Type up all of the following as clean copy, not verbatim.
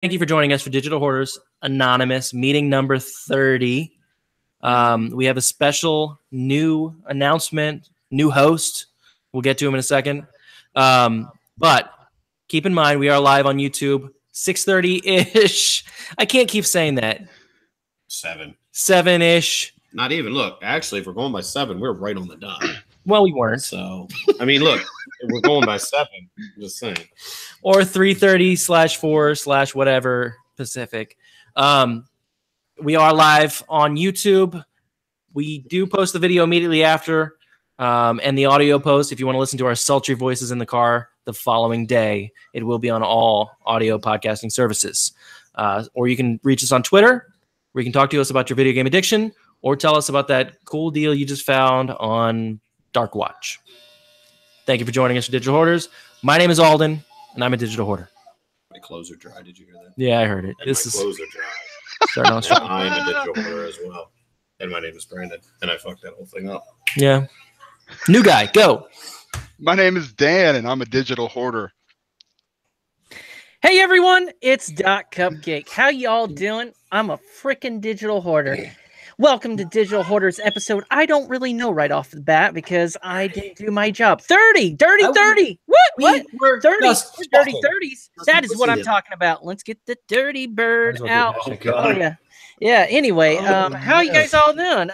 Thank you for joining us for Digital Hoarders Anonymous meeting number 30. We have a special new announcement, new host. We'll get to him in a second. But keep in mind, we are live on YouTube, 6:30-ish. I can't keep saying that. 7-ish. Not even. Look, actually, if we're going by 7, we're right on the dot. Well, we weren't. So, I mean, look, we're going by 7. I'm just saying. Or 3:30/4/ whatever Pacific. We are live on YouTube. We do post the video immediately after, and the audio post. If you want to listen to our sultry voices in the car the following day, it will be on all audio podcasting services. Or you can reach us on Twitter, where you can talk to us about your video game addiction, or tell us about that cool deal you just found on Dark Watch. Thank you for joining us for Digital Hoarders. My name is Alden, and I'm a digital hoarder. My clothes are dry. Did you hear that? Yeah, I heard it. And my clothes are dry. Starting off strong. I'm a digital hoarder as well. And my name is Brandon, and I fucked that whole thing up. Yeah. New guy, go. My name is Dan, and I'm a digital hoarder. Hey everyone, it's Doc Cupcake. How y'all doing? I'm a freaking digital hoarder. Welcome to Digital Hoarders episode. I don't really know right off the bat because I didn't do my job. 30, dirty 30. What? 30, dirty 30s. That is what I'm talking about. Let's get the dirty bird out. Oh yeah. Yeah. Anyway, how you guys all doing?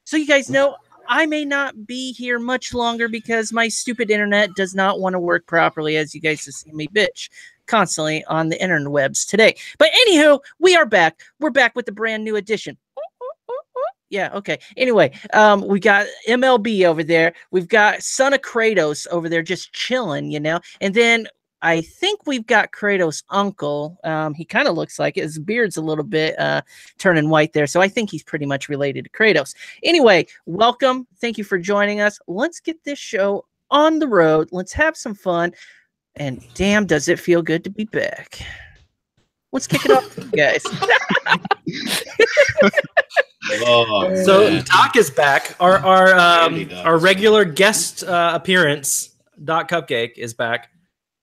So you guys know I may not be here much longer because my stupid internet does not want to work properly, as you guys have seen me bitch constantly on the interwebs today. But anywho, we are back. We're back with the brand new edition. Yeah, okay. Anyway, we got MLB over there. We've got Son of Kratos over there just chilling, you know. And then I think we've got Kratos' uncle. He kind of looks like it. His beard's a little bit turning white there. So I think he's pretty much related to Kratos. Anyway, welcome. Thank you for joining us. Let's get this show on the road. Let's have some fun. And damn, does it feel good to be back. Let's kick it off to you guys. So Doc is back. Our regular guest appearance, Doc Cupcake, is back.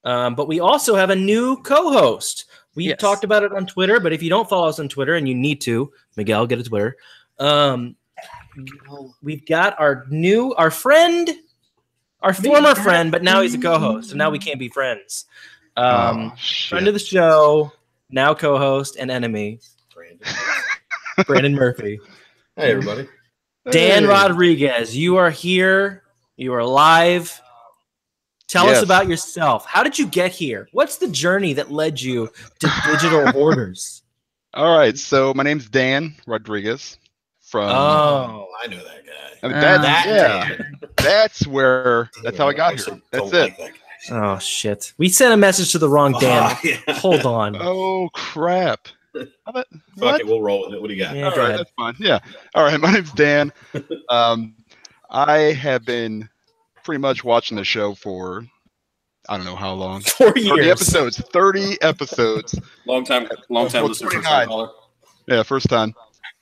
But we also have a new co-host. We talked about it on Twitter, but if you don't follow us on Twitter, and you need to, Miguel, get a Twitter. We've got our former friend, but now he's a co-host, and now we can't be friends. Friend of the show, now co-host and enemy, Brandon Murphy. Hey, everybody. Dan Rodriguez, you are here. You are live. Tell us about yourself. How did you get here? What's the journey that led you to Digital Hoarders? All right, so my name's Dan Rodriguez from. Oh, I know that guy. I mean, that's how I got here. That's it. Oh shit! We sent a message to the wrong Dan. Hold on. Oh crap! Fuck it, we'll roll with it. What do you got? Yeah, all right, that's fine. Yeah. All right, my name's Dan. I have been pretty much watching the show for I don't know how long. 4 years. 30 episodes. Long time listener. Yeah, first time.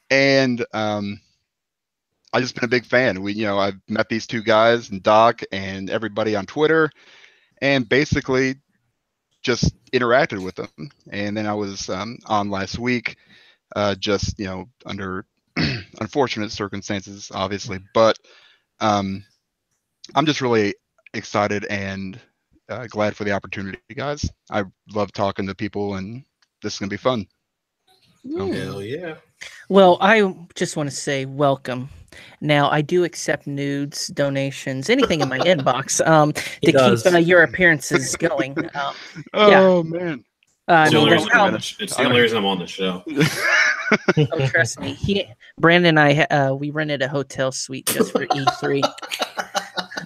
And I've just been a big fan. I've met these two guys and Doc and everybody on Twitter, and basically just interacted with them. And then I was on last week, just under unfortunate circumstances, obviously. But I'm just really excited and glad for the opportunity, guys. I love talking to people, and this is gonna be fun. Hell yeah. Well, I just want to say welcome. Now, I do accept nudes, donations, anything in my inbox to keep your appearances going. Man. It's the only reason I'm on the show. Oh, trust me. Brandon and I, we rented a hotel suite just for E3.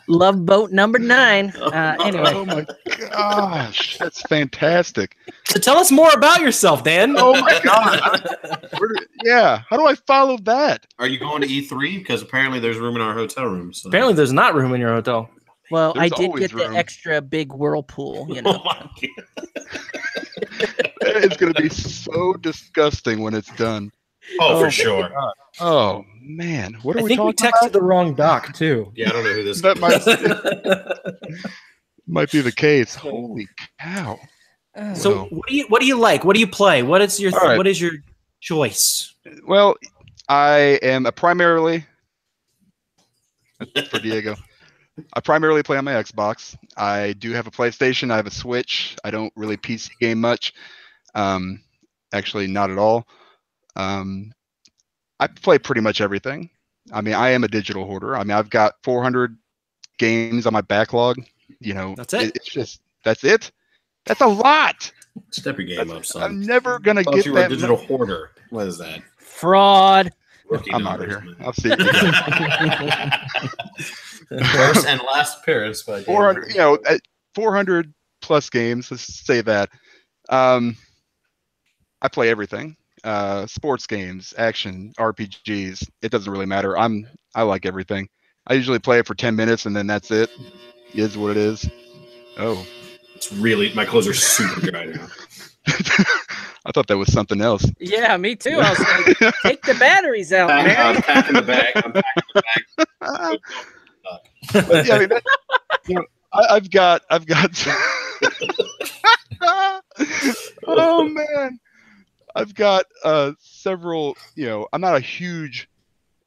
Love boat number 9. Anyway. Oh my gosh, that's fantastic. So tell us more about yourself, Dan. Oh my god. How do I follow that? Are you going to E3? Because apparently there's room in our hotel room. So. Apparently there's not room in your hotel. Well, I did get the extra big whirlpool, you know. It's going to be so disgusting when it's done. Oh, for sure. Oh, man. What are we talking about? I think we texted the wrong Doc, too. Yeah, I don't know who this is. That might be the case. Holy cow. So what do you like? What do you play? What is your All right. what is your choice? Well, I am primarily for Diego. I primarily play on my Xbox. I do have a PlayStation. I have a Switch. I don't really PC game much. Actually, not at all. I play pretty much everything. I mean, I am a digital hoarder. I mean, I've got 400 games on my backlog. You know, That's it. It's just that's it. That's a lot. Step your game up, son. I'm never gonna Thought get you were a that. digital hoarder. What is that? Fraud. Rookie I'm out of numbers, here. man. I'll see. You guys. First and last appearance by 400. You know, 400 plus games. Let's say that. I play everything. Sports games, action, RPGs. It doesn't really matter. I like everything. I usually play it for 10 minutes and then that's it. It is what it is. Oh. It's really, my clothes are super dry now. I thought that was something else. Yeah, me too. I was like, take the batteries out, I'm man. packing the bag. I'm packing the bag. But yeah, I mean, I've got. Oh man, I've got several. You know, I'm not a huge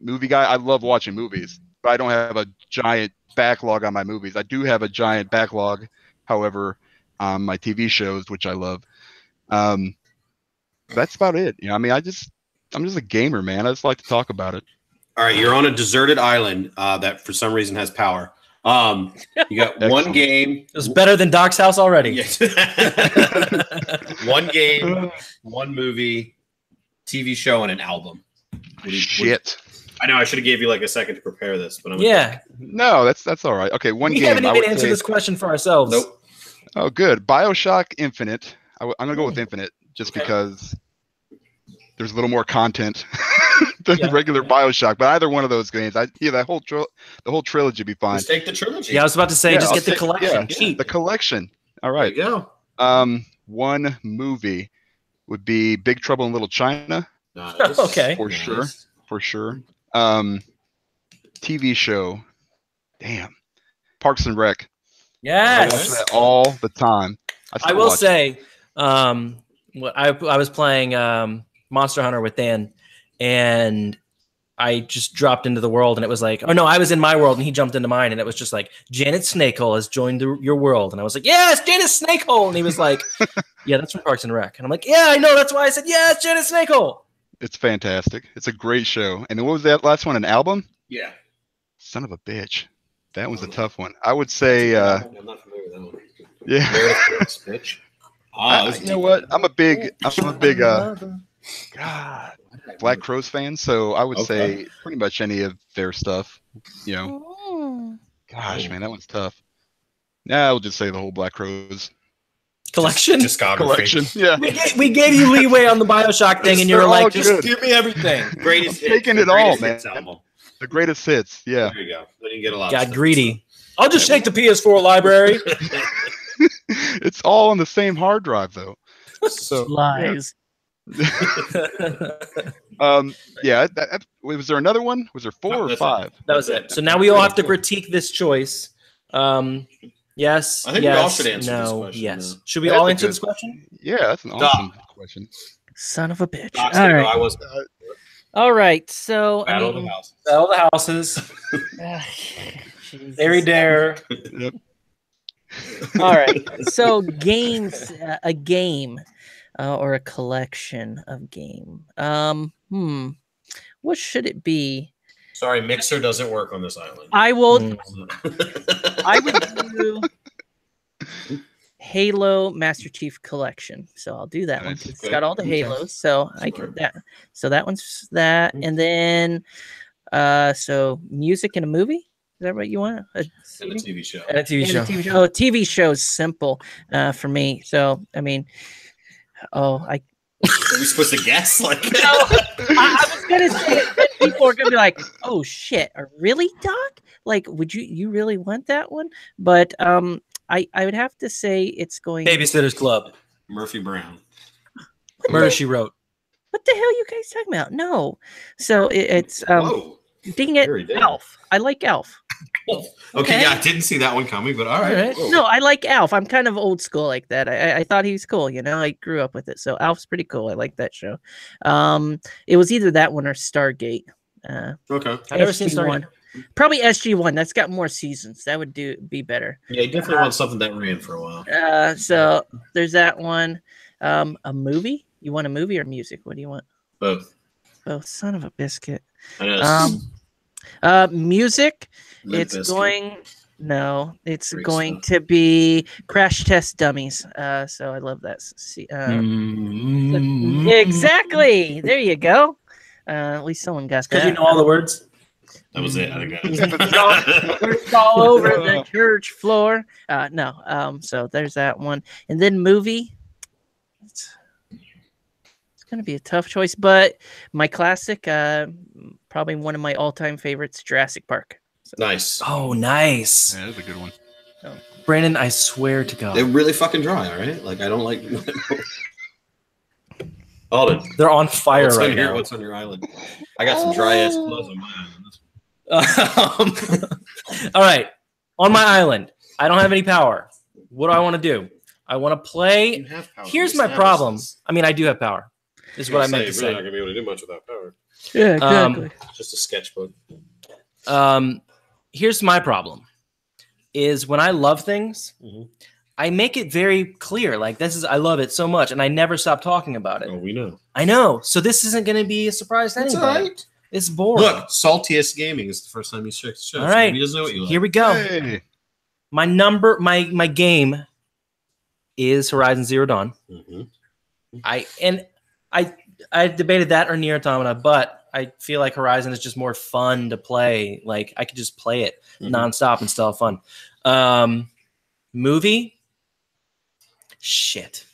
movie guy. I love watching movies, but I don't have a giant backlog on my movies. I do have a giant backlog, however, on my TV shows, which I love. That's about it. You know, I mean, I'm just a gamer, man. I just like to talk about it. All right, you're on a deserted island that for some reason has power. You got one game. It's better than Doc's house already. Yes. One game, one movie, TV show, and an album. Shit. I know I should have gave you like a second to prepare this, but No, that's all right. Okay, one we game. haven't even answered this question for ourselves. Nope. Oh, good. BioShock Infinite. I'm gonna go with Infinite just because there's a little more content than regular BioShock. But either one of those games, the whole trilogy would be fine. Let's take the trilogy. Yeah, I was about to say, just I'll get the take- collection. yeah, Cheap. the collection. All right. There you go. One movie would be Big Trouble in Little China. Nice. Okay. For sure. TV show. Damn. Parks and Rec. I Yes. watch that all the time. I still will watch it. say, I was playing Monster Hunter with Dan, and I just dropped into the world, and it was like, oh no, I was in my world, and he jumped into mine, and it was just like, Janet Snakehole has joined your world, and I was like, yes, Janet Snakehole, and he was like, yeah, that's from Parks and Rec, and I'm like, yeah, I know, that's why I said yes, Janet Snakehole. It's fantastic. It's a great show. And then what was that last one? An album? Yeah. Son of a bitch. That was a tough one. I would say, I'm not familiar with that one. yeah. Bitch. You know what? I'm a big God, Black Crowes fan. So I would say pretty much any of their stuff. You know, gosh, man, that one's tough. Nah, I'll just say the whole Black Crowes Collection. Discography. collection. Yeah, We gave you leeway on the BioShock thing, and you were They're like, all just good. give me everything. Greatest I'm taking hits, it all, greatest hits man. album. the greatest hits. Yeah, There you go. Then you get a lot. Got of stuff. greedy. I'll just take the PS4 library. it's all on the same hard drive though. So Lies. yeah. Was there another one? Was there 4 or That's 5? That was it. So now we all have to critique this choice. Yes. I think yes, we all should answer no, this question, yes. though. Should we That's all a answer good- this question? Yeah, that's an awesome question. Son of a bitch. Doc's All gonna go, right. I was All right. So, I Battle of mean, the House. Sell the houses. Jesus. Very dare. All right. So, games, a game or a collection of game. What should it be? Sorry, Mixer doesn't work on this island. I will. Mm. I would do Halo Master Chief Collection. So I'll do that one. Nice. It's got all the Halos. So I can that. So that one's that, and then so music in a movie. Is that what you want? And a TV show. And a TV And a show. TV show. Oh, TV show is simple for me. So I mean, Are we supposed to guess? Like, I was gonna say it, then people are gonna be like, "Oh shit, really, Doc? Like, would you really want that one?" But I would have to say it's going. Babysitter's Club. Murphy Brown. Murder She Wrote. What the hell you guys talking about? No. So it's Whoa. ding it, Very damn. Elf. I like Elf. Okay, yeah, I didn't see that one coming, but all right. Cool. No, I like Alf. I'm kind of old school like that. I thought he was cool. I grew up with it, so Alf's pretty cool. I like that show. It was either that one or Stargate. Okay, I've never seen SG-1. Probably SG-1. That's got more seasons. That would be better. Yeah, you definitely want something that ran for a while. So there's that one. A movie? You want a movie or music? What do you want? Both. Both. Son of a biscuit. I know. Music. Limp It's Bizkit. going. No, it's Great going stuff. to be Crash Test Dummies. So I love that. Exactly. There you go. At least someone got Because that. you know all the words. That was it. I think It's all over the church floor. No. So there's that one, and then movie. It's gonna be a tough choice, but my classic, probably one of my all-time favorites, Jurassic Park. So, Nice. Oh, nice. Yeah, that's a good one. Brandon, I swear to God. They're really fucking dry, all right? Like, I don't like... Alden, They're on fire what's right on your, now. what's on your island? I got some dry-ass clothes on my island. All right. On my island, I don't have any power. What do I want to do? I want to play. You have power. Here's You my established problem. this. I mean, I do have power. Is what I meant to You're really not say. going to be able to do much without power. yeah, exactly. It's just a sketchbook. Here's my problem. Is when I love things, I make it very clear. Like I love it so much, and I never stop talking about it. Oh, we know. I know. So this isn't going to be a surprise to That's anybody. all right. It's boring. Look, Saltiest Gaming is the first time he checked the show. All right. He doesn't know what you like. Here we go. Hey. My game is Horizon Zero Dawn. Mhm. I debated that or Nier Automata, but I feel like Horizon is just more fun to play. Like I could just play it nonstop and still have fun. Movie, shit.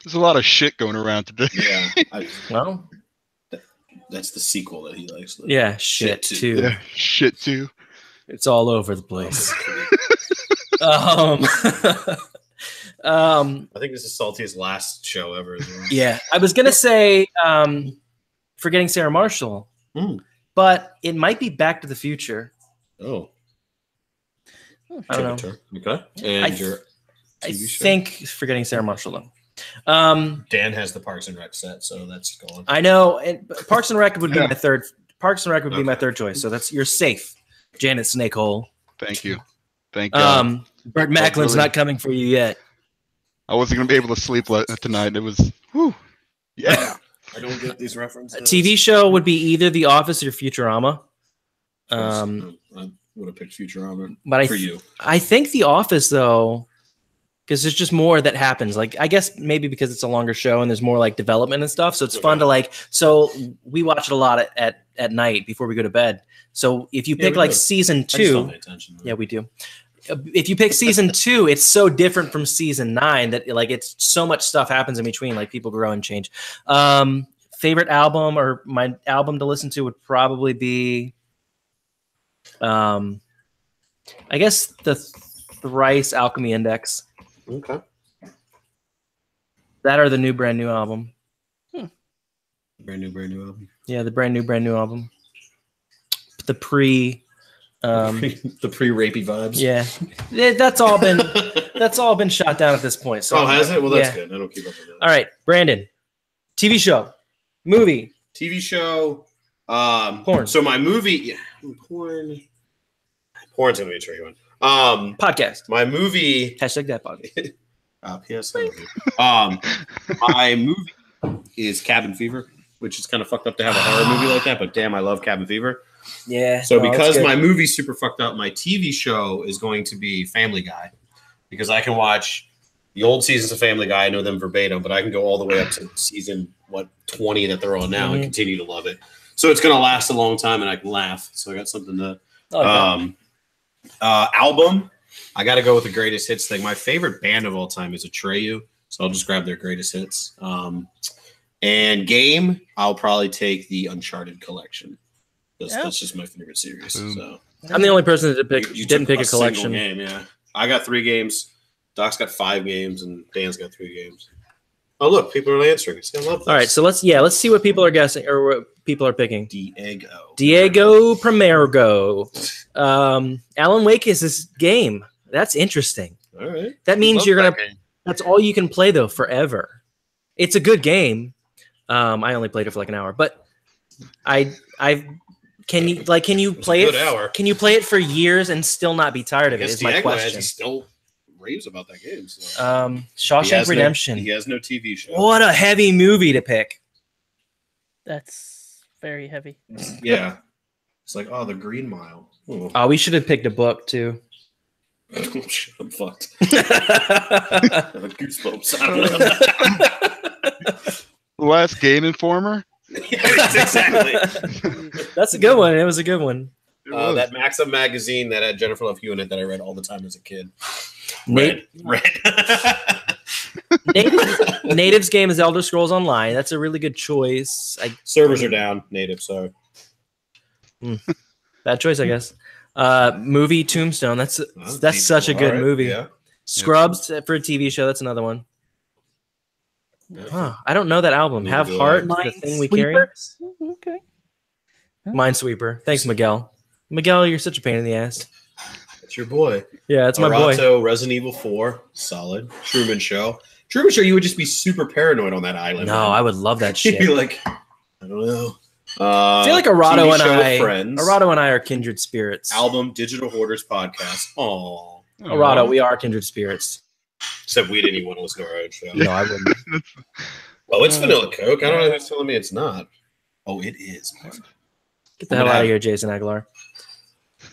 There's a lot of shit going around today. Yeah. Well, That's the sequel that he likes. yeah, shit too. Yeah, shit too. It's all over the place. um, I think this is Salty's last show ever. As well. yeah, I was gonna say Forgetting Sarah Marshall, but it might be Back to the Future. Oh. I don't know. Okay. And your I TV show? think Forgetting Sarah Marshall though. Dan has the Parks and Rec set, so that's gone. I know, and Parks and Rec would be Yeah. my third. Parks and Rec would be my third choice. So you're safe, Janet Snakehole. Thank you. Thank God. Burt Macklin's really- not coming for you yet. I wasn't gonna be able to sleep tonight. It was, whew, yeah. I don't get these references. A TV show would be either The Office or Futurama. I would have picked Futurama But for you. I think The Office though, because there's just more that happens. Like I guess maybe because it's a longer show and there's more like development and stuff. So it's fun to like. So we watch it a lot at night before we go to bed. So if you pick we like do. season I just don't 2, pay attention. yeah, we do. If you pick season 2, it's so different from season 9 that like it's so much stuff happens in between. Like people grow and change. Favorite album or my album to listen to would probably be, I guess the Thrice Alchemy Index. Okay. That or the new brand new album. Brand new album. Yeah, the brand new album. The pre. The pre-rapey vibes. Yeah, that's all been shot down at this point. So has it? Well, that's yeah. good. I don't keep up with that. All right, Brandon. TV show, movie, TV show. Porn. So my movie, yeah, porn's gonna be a tricky one. podcast. My movie. Hashtag that podcast. P.S. My movie is Cabin Fever, which is kind of fucked up to have a horror movie like that. But damn, I love Cabin Fever. Yeah. So no, because that's my good. movie's super fucked up, my TV show is going to be Family Guy, because I can watch the old seasons of Family Guy. I know them verbatim, but I can go all the way up to season 20 that they're on now and continue to love it. So it's going to last a long time, and I can laugh. So I got something to. Album, I got to go with the greatest hits thing. My favorite band of all time is Atreyu, so I'll just grab their greatest hits. And game, I'll probably take the Uncharted collection. That's just my favorite series. So I'm the only person that you didn't took pick a collection. single game, yeah. I got 3 games. Doc's got 5 games, and Dan's got 3 games. Oh, look, people are answering. See, I love this. All right, so let's see what people are guessing or what people are picking? Diego Primergo. Alan Wake is this game. That's interesting. All right. That means Love you're that gonna. game. That's all you can play though forever. It's a good game. I only played it for like an hour, but can you play a good it? hour. Can you play it for years and still not be tired of it? Yes, Is my Diego question. has still raves about that game. So. Shawshank Redemption. He has no TV show. What a heavy movie to pick. That's very heavy. Yeah. It's like, oh, the Green Mile. Oh. Oh, we should have picked a book too. I'm fucked. I have goosebumps. I don't know. Last Game Informer. Yes, exactly. That's a good one. It was a good one. That Maxim magazine that had Jennifer Love Hewitt in it that I read all the time as a kid. Red. Native's game is Elder Scrolls Online. That's a really good choice. Servers are down. Native, sorry. Bad choice, I guess. Movie Tombstone. That's such a good movie. Yeah. Scrubs for a TV show. That's another one. Huh, I don't know that album. Neither Have do Heart, I. the thing we carry. Okay. Minesweeper. Thanks, Miguel. Miguel, you're such a pain in the ass. It's your boy. Yeah, it's my boy. Arato, Resident Evil 4, solid. Truman Show. Truman Show, you would just be super paranoid on that island. No, I would love that You'd shit. be like, I don't know. I feel like Arato Friends. and I are kindred spirits. Album, Digital Hoarders podcast. Oh, Arato, we are kindred spirits. except we didn't even want to listen to our own show. No, I wouldn't. Oh, it's vanilla Coke. I don't know who's telling me it's not. Oh, it is. Get the hell out of here, Jason Aguilar.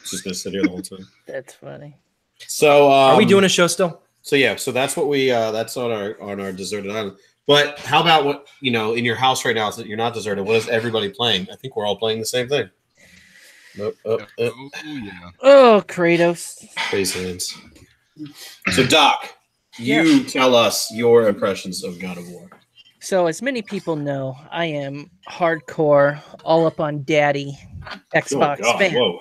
Just gonna sit here the whole time. That's funny. So, Are we doing a show still? So yeah, so that's what we that's on our deserted island. But how about what in your house right now? So that you're not deserted. What is everybody playing? I think we're all playing the same thing. Oh, yeah. Oh, Kratos. Face hands. So Doc, you tell us your impressions of God of War. So, as many people know, I am hardcore, all up on daddy Xbox fan. Whoa.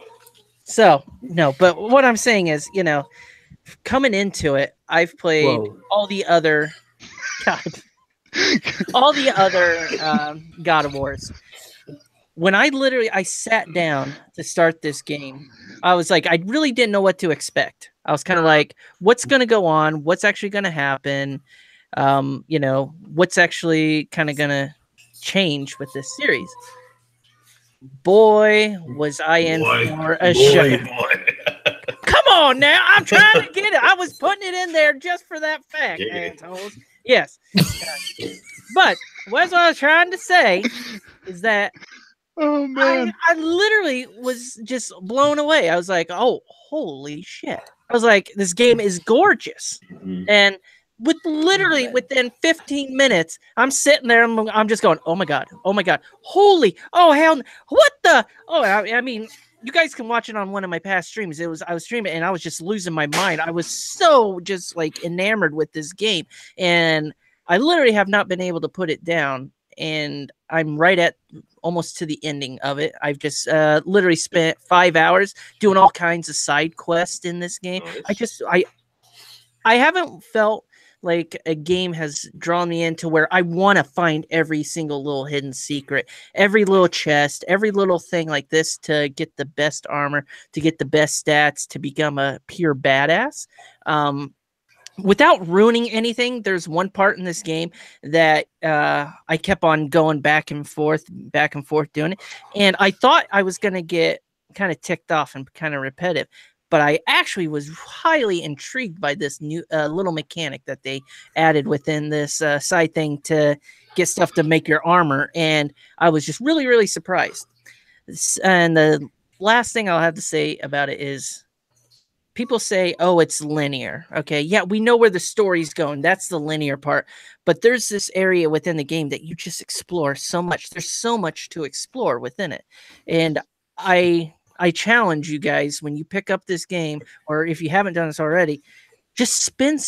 So, no, but what I'm saying is, coming into it, I've played all the other God of Wars. When I sat down to start this game, I was like, I really didn't know what to expect. I was kind of like, what's going to go on? What's actually going to happen? What's actually kind of going to change with this series? Boy, was I in for a show. Come on now. I'm trying to get it. I was putting it in there just for that fact, assholes. Yes. But what I was trying to say is that Oh, man. I literally was just blown away. I was like, oh, holy shit. I was like, this game is gorgeous. Mm-hmm. And within 15 minutes, I'm sitting there. I'm just going, oh my god, holy, oh hell, what the? Oh, I mean, you guys can watch it on one of my past streams. I was streaming and I was just losing my mind. I was so just like enamored with this game, and I literally have not been able to put it down. And I'm right at almost to the ending of it. I've just literally spent 5 hours doing all kinds of side quests in this game. Nice. I haven't felt like a game has drawn me into where I want to find every single little hidden secret, every little chest, every little thing like this to get the best armor, to get the best stats, to become a pure badass. Without ruining anything, there's one part in this game that I kept on going back and forth doing it. And I thought I was going to get kind of ticked off and kind of repetitive. But I actually was highly intrigued by this new little mechanic that they added within this side thing to get stuff to make your armor. And I was just really, really surprised. And the last thing I'll have to say about it is people say, oh, it's linear. Okay, yeah, we know where the story's going. That's the linear part. But there's this area within the game that you just explore so much. There's so much to explore within it. And I challenge you guys, when you pick up this game, or if you haven't done this already, just spend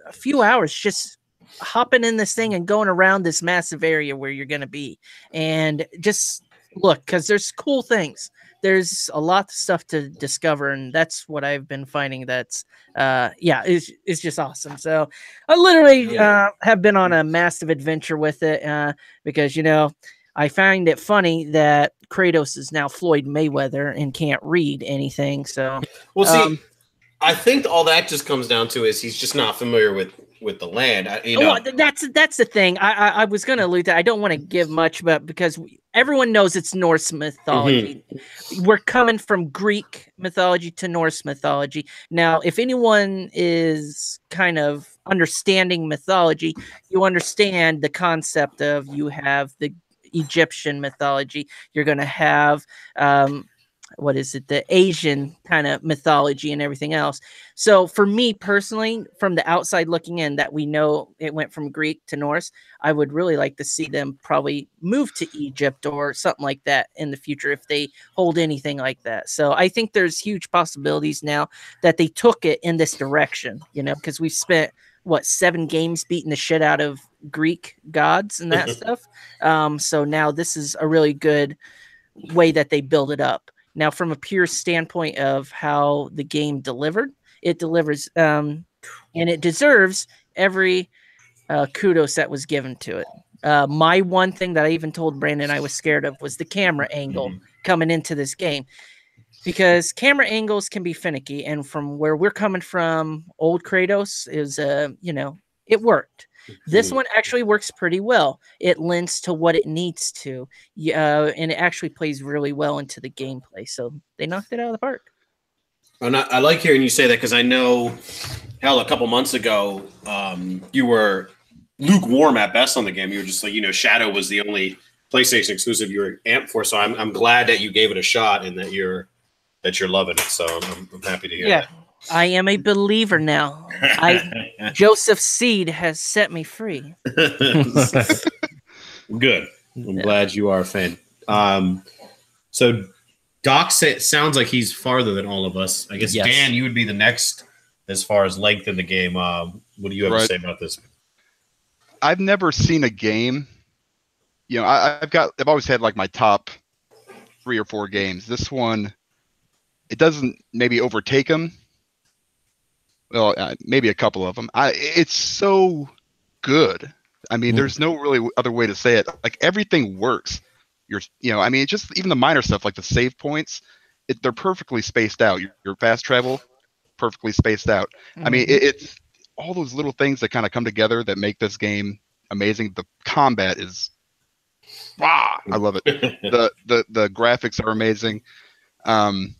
a few hours just hopping in this thing and going around this massive area where you're going to be. And just look, because there's cool things. There's a lot of stuff to discover, and that's what I've been finding. That's it's just awesome. So I literally have been on a massive adventure with it because I find it funny that Kratos is now Floyd Mayweather and can't read anything. So, well, see, I think all that just comes down to is he's just not familiar with the land. Well, that's the thing. I was going to allude to. I don't want to give much, but because everyone knows it's Norse mythology, we're coming from Greek mythology to Norse mythology. Now, if anyone is kind of understanding mythology, you understand the concept of you have the Egyptian mythology. You're going to have what is it, the Asian kind of mythology and everything else. So for me personally, from the outside looking in, that we know it went from Greek to Norse, I would really like to see them probably move to Egypt or something like that in the future if they hold anything like that. So I think there's huge possibilities now that they took it in this direction, you know, because we've spent 7 games beating the shit out of Greek gods and that stuff. So now this is a really good way that they build it up. Now, from a pure standpoint of how the game delivered, it delivers, and it deserves every kudos that was given to it. My one thing that I even told Brandon I was scared of was the camera angle coming into this game, because camera angles can be finicky. And from where we're coming from, old Kratos is, it worked. This one actually works pretty well. It lends to what it needs to, and it actually plays really well into the gameplay. So they knocked it out of the park. And I like hearing you say that, because I know, hell, a couple months ago, you were lukewarm at best on the game. You were just like, Shadow was the only PlayStation exclusive you were amped for. So I'm glad that you gave it a shot and that you're loving it. So I'm happy to hear that. I am a believer now. Joseph's seed has set me free. Good. I'm glad you are a fan. So Doc sounds like he's farther than all of us. I guess, yes. Dan, you would be the next as far as length in the game. What do you have to say about this? I've never seen a game. I've always had like my top 3 or 4 games. This one, it doesn't maybe overtake them. Well, maybe a couple of them. It's so good. I mean, there's no really other way to say it. Like, everything works. Just even the minor stuff, like the save points, they're perfectly spaced out. Your fast travel, perfectly spaced out. I mean, it's all those little things that kind of come together that make this game amazing. The combat is, I love it. The graphics are amazing. I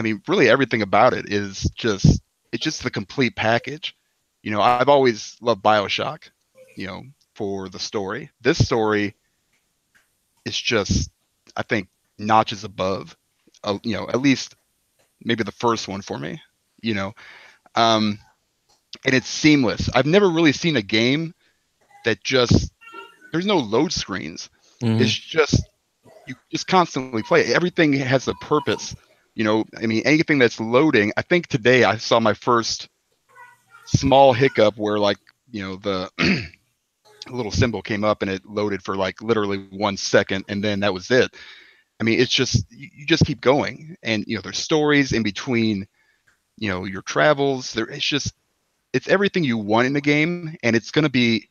mean, really everything about it is just. It's just the complete package. I've always loved BioShock, for the story. This story is just, I think, notches above, at least maybe the first one for me, and it's seamless. I've never really seen a game that there's no load screens. It's just, you just constantly play. Everything has a purpose. Anything that's loading. I think today I saw my first small hiccup where, like, the little symbol came up and it loaded for like literally 1 second, and then that was it. I mean, it's just, you just keep going, and there's stories in between, your travels. It's everything you want in the game, and it's going to be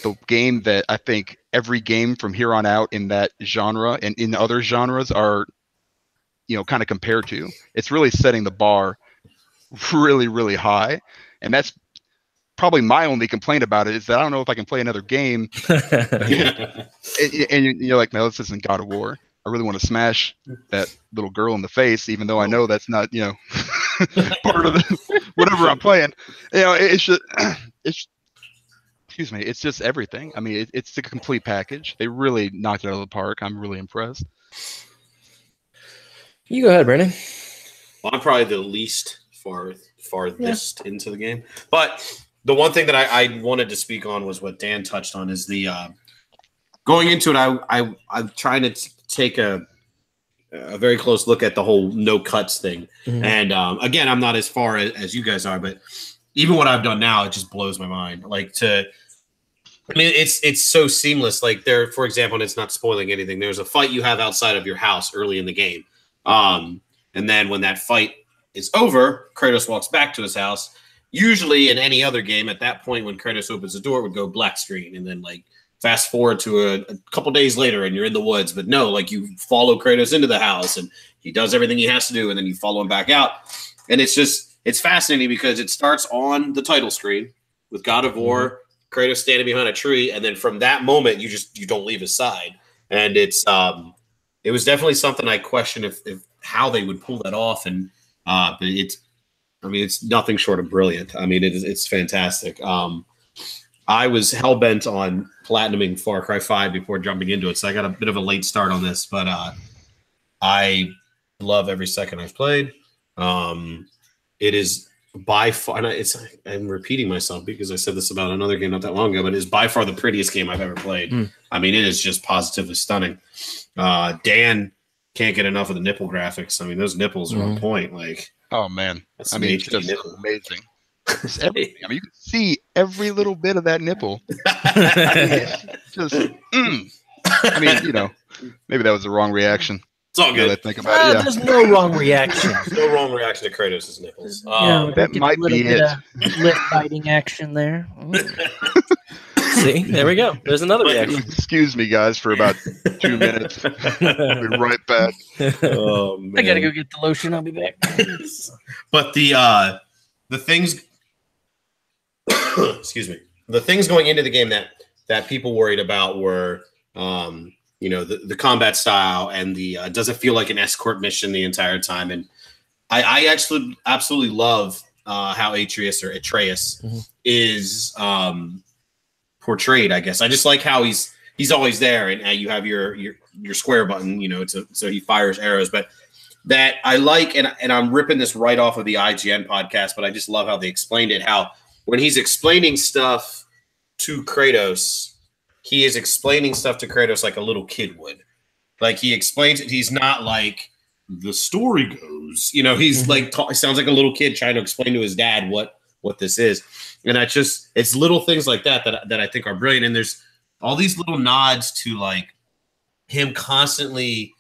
the game that I think every game from here on out in that genre and in other genres are, kind of compared to. It's really setting the bar really, really high. And that's probably my only complaint about it, is that I don't know if I can play another game. and you're like, no, this isn't God of War. I really want to smash that little girl in the face, even though I know that's not, part of whatever I'm playing. It's just everything. I mean, it's the complete package. They really knocked it out of the park. I'm really impressed. You go ahead, Brandon. Well, I'm probably the least farthest into the game. But the one thing that I wanted to speak on was what Dan touched on, is the going into it. I'm trying to take a very close look at the whole no cuts thing. And again, I'm not as far as you guys are, but even what I've done now, it just blows my mind. It's so seamless. Like, there, for example, and it's not spoiling anything, there's a fight you have outside of your house early in the game. And then when that fight is over, Kratos walks back to his house. Usually in any other game, at that point, when Kratos opens the door, it would go black screen, and then like fast forward to a couple days later and you're in the woods. But no, like you follow Kratos into the house and he does everything he has to do, and then you follow him back out. And it's fascinating because it starts on the title screen with God of War, Kratos standing behind a tree, and then from that moment you don't leave his side. And it was definitely something I questioned if how they would pull that off. And but it's nothing short of brilliant. I mean, it's fantastic. I was hell bent on platinuming Far Cry 5 before jumping into it, so I got a bit of a late start on this, but I love every second I've played. It is by far, and I'm repeating myself because I said this about another game not that long ago, but it is by far the prettiest game I've ever played. I mean, it is just positively stunning. Dan can't get enough of the nipple graphics. I mean, those nipples are on point. Like, oh man, that's I mean, it's just amazing. I mean, you can see every little bit of that nipple. I mean, you know, maybe that was the wrong reaction. It's all good. I think about it. There's no wrong reaction. There's no wrong reaction to Kratos' nipples. That might be it. Lip biting action there. See, there we go. There's another reaction. Excuse me, guys, for about 2 minutes. I'll be right back. Oh, man. I gotta go get the lotion. I'll be back. But the things, excuse me, the things going into the game that people worried about were, you know, the combat style and the does it feel like an escort mission the entire time? And I actually absolutely love how Atreus is portrayed. I guess I just like how he's always there, and you have your square button, you know, so he fires arrows. But that I like, and I'm ripping this right off of the IGN podcast, but I just love how they explained it. How when he's explaining stuff to Kratos, he is explaining stuff to Kratos like a little kid would. Like he explains it. He's not like the story goes, you know, he's like, sounds like a little kid trying to explain to his dad what this is. And it's little things like that I think are brilliant. And there's all these little nods to like him constantly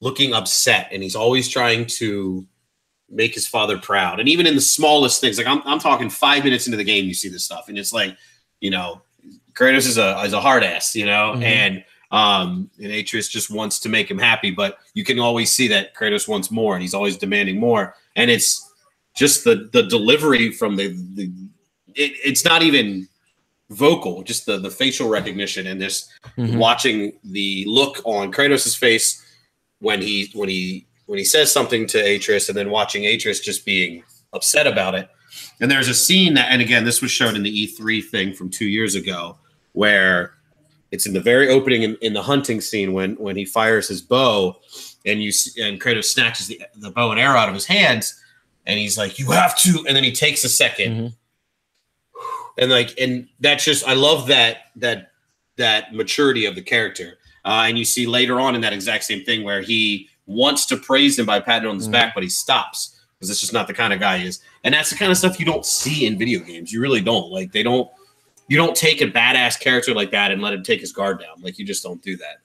looking upset, and he's always trying to make his father proud. And even in the smallest things, like I'm talking 5 minutes into the game, you see this stuff, and it's like, you know, Kratos is a hard ass, you know, and Atreus just wants to make him happy, but you can always see that Kratos wants more, and he's always demanding more. And it's just the delivery from it's not even vocal, just the facial recognition, and this watching the look on Kratos' face when he says something to Atreus, and then watching Atreus just being upset about it. And there's a scene that, and again, this was shown in the E3 thing from 2 years ago, where it's in the very opening in the hunting scene when he fires his bow, and Kratos snatches the bow and arrow out of his hands, and he's like, "You have to," and then he takes a second, and that's just, I love that maturity of the character, and you see later on in that exact same thing where he wants to praise him by patting on his back, but he stops because it's just not the kind of guy he is, and that's the kind of stuff you don't see in video games. You really don't. Like you don't take a badass character like that and let him take his guard down. Like you just don't do that.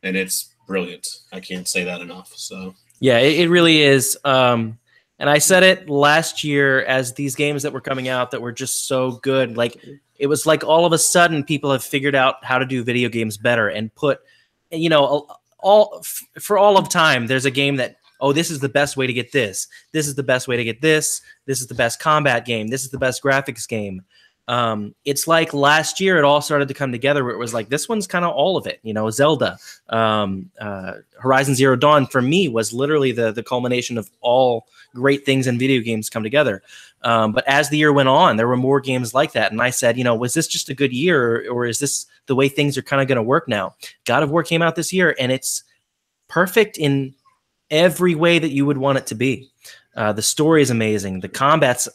And it's brilliant. I can't say that enough. So yeah, it really is. And I said it last year as these games that were coming out that were just so good. Like it was like all of a sudden people have figured out how to do video games better and put, you know, for all of time, there's a game that, oh, this is the best way to get this. This is the best way to get this. This is the best combat game. This is the best graphics game. It's like last year it all started to come together where it was like, this one's kind of all of it, you know. Zelda, Horizon Zero Dawn for me was literally the culmination of all great things in video games come together. But as the year went on, there were more games like that. And I said, you know, was this just a good year, or is this the way things are kind of going to work now? God of War came out this year, and it's perfect in every way that you would want it to be. The story is amazing. The combat's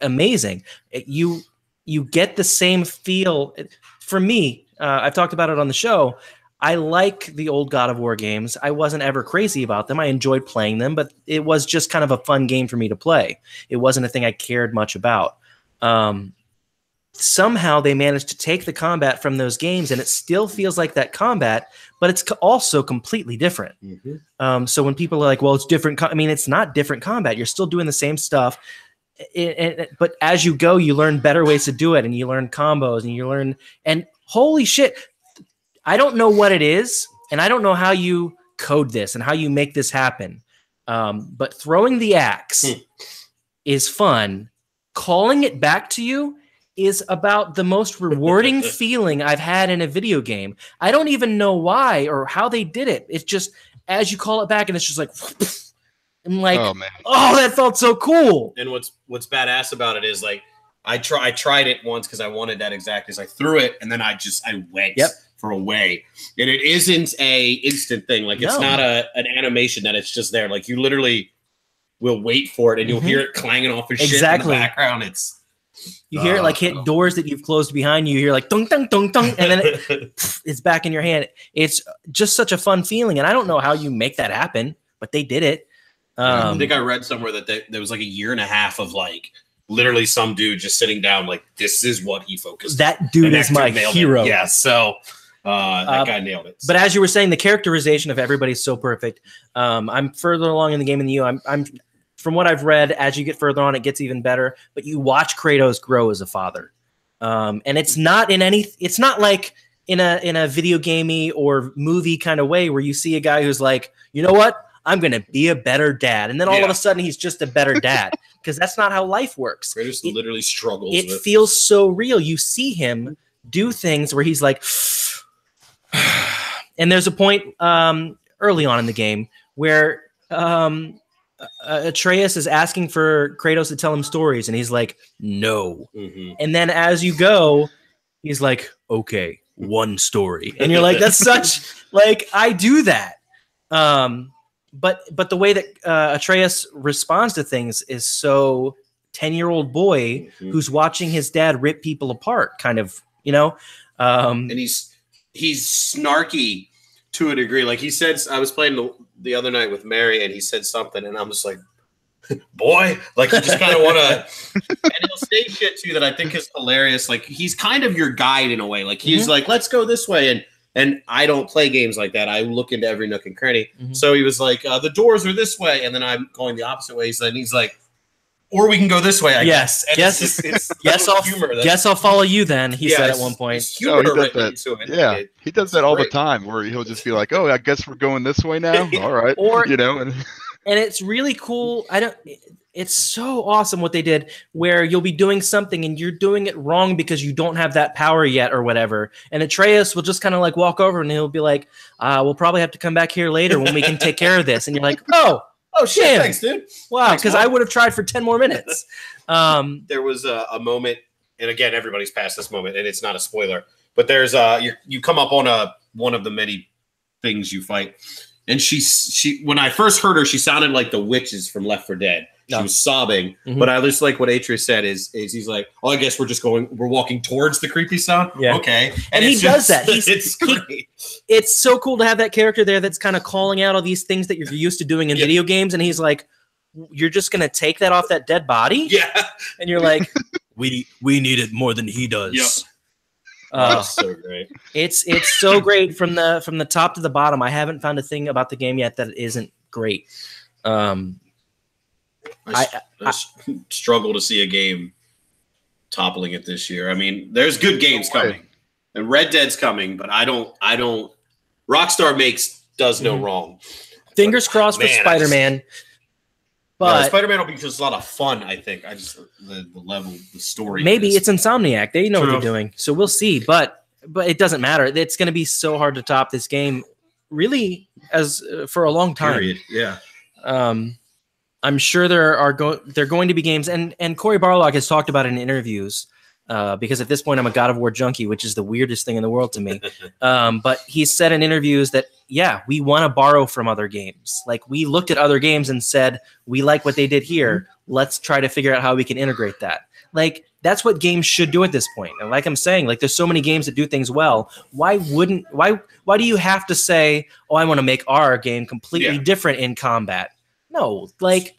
amazing. You get the same feel. For me, I've talked about it on the show. I like the old God of War games. I wasn't ever crazy about them. I enjoyed playing them, but it was just kind of a fun game for me to play. It wasn't a thing I cared much about. Somehow they managed to take the combat from those games, and it still feels like that combat, but it's also completely different. So when people are like, well, it's different. I mean, it's not different combat. You're still doing the same stuff. But as you go, you learn better ways to do it, and you learn combos, and you learn, and holy shit. I don't know what it is, and I don't know how you code this and how you make this happen. But throwing the axe is fun. Calling it back to you is about the most rewarding feeling I've had in a video game. I don't even know why or how they did it. It's just as you call it back, and it's just like, I'm like, Oh man, oh, that felt so cool. And what's badass about it is like I tried it once because I wanted that exactly. So I threw it, and then I went for a way, and it isn't a instant thing. Like it's not an animation that it's just there. Like you literally will wait for it, and you'll hear it clanging off his shit in the background. You hear it like hit doors that you've closed behind you. You hear like dunk, dunk, dunk, dunk, and then it's back in your hand. It's just such a fun feeling, and I don't know how you make that happen, but they did it. I think I read somewhere that there was like a year and a half of like literally some dude just sitting down like this is what he focused. That dude is my hero. Yeah, so that guy nailed it. But as you were saying, the characterization of everybody's so perfect. I'm further along in the game than you. I'm from what I've read, as you get further on, it gets even better. But you watch Kratos grow as a father, and it's not like in a video gamey or movie kind of way where you see a guy who's like, you know what, I'm gonna be a better dad, and then all of a sudden he's just a better dad, because that's not how life works. Kratos literally struggles. It feels so real. You see him do things where he's like, and there's a point early on in the game where Atreus is asking for Kratos to tell him stories, and he's like, no. And then as you go, he's like, okay, one story. And you're like, that's such, like, I do that. But the way that Atreus responds to things is so 10-year-old boy who's watching his dad rip people apart, kind of, you know? And he's snarky to a degree. Like he said, I was playing the other night with Mary, and he said something, and I'm just like, boy, like you just kind of want to, and he'll say shit too that I think is hilarious. Like he's kind of your guide in a way. Like he's like, let's go this way. And I don't play games like that. I look into every nook and cranny. So he was like, the doors are this way. And then I'm going the opposite way. And he's like, or we can go this way, I guess. And guess I'll follow you then, he said at one point. He does that all the time, where he'll just be like, oh, I guess we're going this way now. All right. Or, you know, and it's really cool. It's so awesome what they did, where you'll be doing something and you're doing it wrong because you don't have that power yet or whatever. And Atreus will just kind of like walk over and he'll be like, we'll probably have to come back here later when we can take care of this. And you're like, oh shit, thanks, dude. Wow, because I would have tried for 10 more minutes. There was a moment, and again, everybody's past this moment, and it's not a spoiler, but there's you come up on one of the many things you fight, and she when I first heard her, she sounded like the witches from Left 4 Dead. She was sobbing, but I just like what Atreus said is he's like, oh, I guess we're walking towards the creepy sound. Yeah. Okay. And he does that. It's great. It's so cool to have that character there that's kind of calling out all these things that you're used to doing in video games. And he's like, you're just going to take that off that dead body? Yeah. And you're like, we need it more than he does. Yep. That's so great. It's so great from the top to the bottom. I haven't found a thing about the game yet that isn't great. I struggle to see a game toppling it this year. I mean, there's good games coming, and Red Dead's coming, but I don't. Rockstar does no wrong. Fingers crossed for Spider-Man. But Spider-Man will be just a lot of fun. I think. The level, the story. Maybe it's Insomniac. They know what they're doing, so we'll see. But it doesn't matter. It's going to be so hard to top this game, really, as for a long time. Period. Yeah. I'm sure there are going to be games, and Cory Barlog has talked about it in interviews, because at this point I'm a God of War junkie, which is the weirdest thing in the world to me. But he's said in interviews that, yeah, we want to borrow from other games. Like, we looked at other games and said, we like what they did here. Let's try to figure out how we can integrate that. Like, that's what games should do at this point. And like I'm saying, like, there's so many games that do things well. Why do you have to say, oh, I want to make our game completely different in combat? No, like,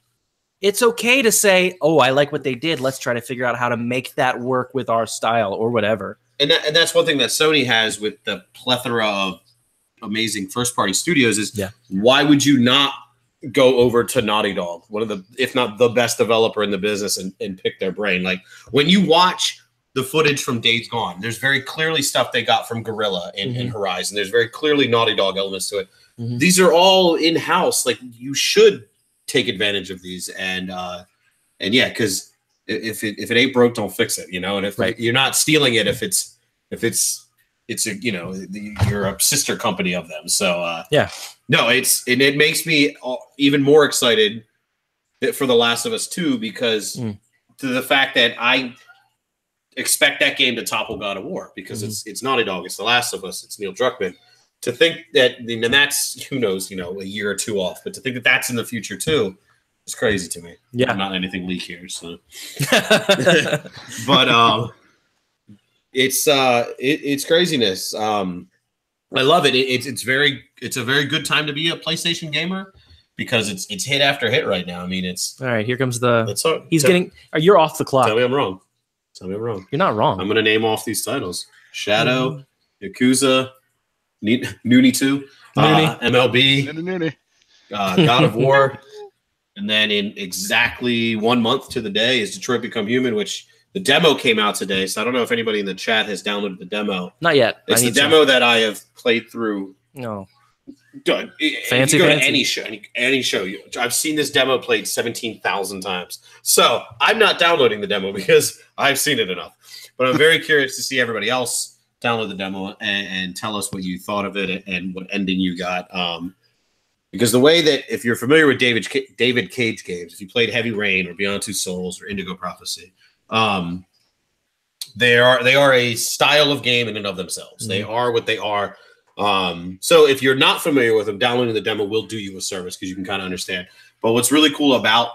it's okay to say, oh, I like what they did. Let's try to figure out how to make that work with our style or whatever. And that's one thing that Sony has with the plethora of amazing first-party studios is why would you not go over to Naughty Dog, one of the, if not the best developer in the business, and pick their brain? Like, when you watch the footage from Days Gone. There's very clearly stuff they got from Guerrilla and Horizon. There's very clearly Naughty Dog elements to it. These are all in-house. Like, you should take advantage of these. And yeah, because if it ain't broke, don't fix it, you know? And if you're not stealing it, if it's a, you know, you're a sister company of them. So yeah, no, it makes me even more excited for The Last of Us 2 because to the fact that I expect that game to topple God of War because it's Naughty Dog, it's The Last of Us, it's Neil Druckmann. To think that, and that's, who knows, you know, a year or two off, but to think that that's in the future too is crazy to me. Yeah, not anything leak here, so. But it's craziness. I love it. It's a very good time to be a PlayStation gamer because it's hit after hit right now. I mean, it's all right. Here comes the. He's getting. You're off the clock. Tell me I'm wrong. Tell me I'm wrong. You're not wrong. I'm gonna name off these titles: Shadow, Yakuza, Noonie 2, MLB, God of War, and then in exactly 1 month to the day is Detroit Become Human, which the demo came out today. So I don't know if anybody in the chat has downloaded the demo. Not yet. It's the demo that I have played through. No. Fancy. You go to any show. I've seen this demo played 17,000 times. So I'm not downloading the demo because I've seen it enough. But I'm very curious to see everybody else download the demo and tell us what you thought of it and what ending you got. Because the way that, if you're familiar with David Cage games, if you played Heavy Rain or Beyond Two Souls or Indigo Prophecy, they are a style of game in and of themselves. They are what they are. So if you're not familiar with them, downloading the demo will do you a service because you can kind of understand. But what's really cool about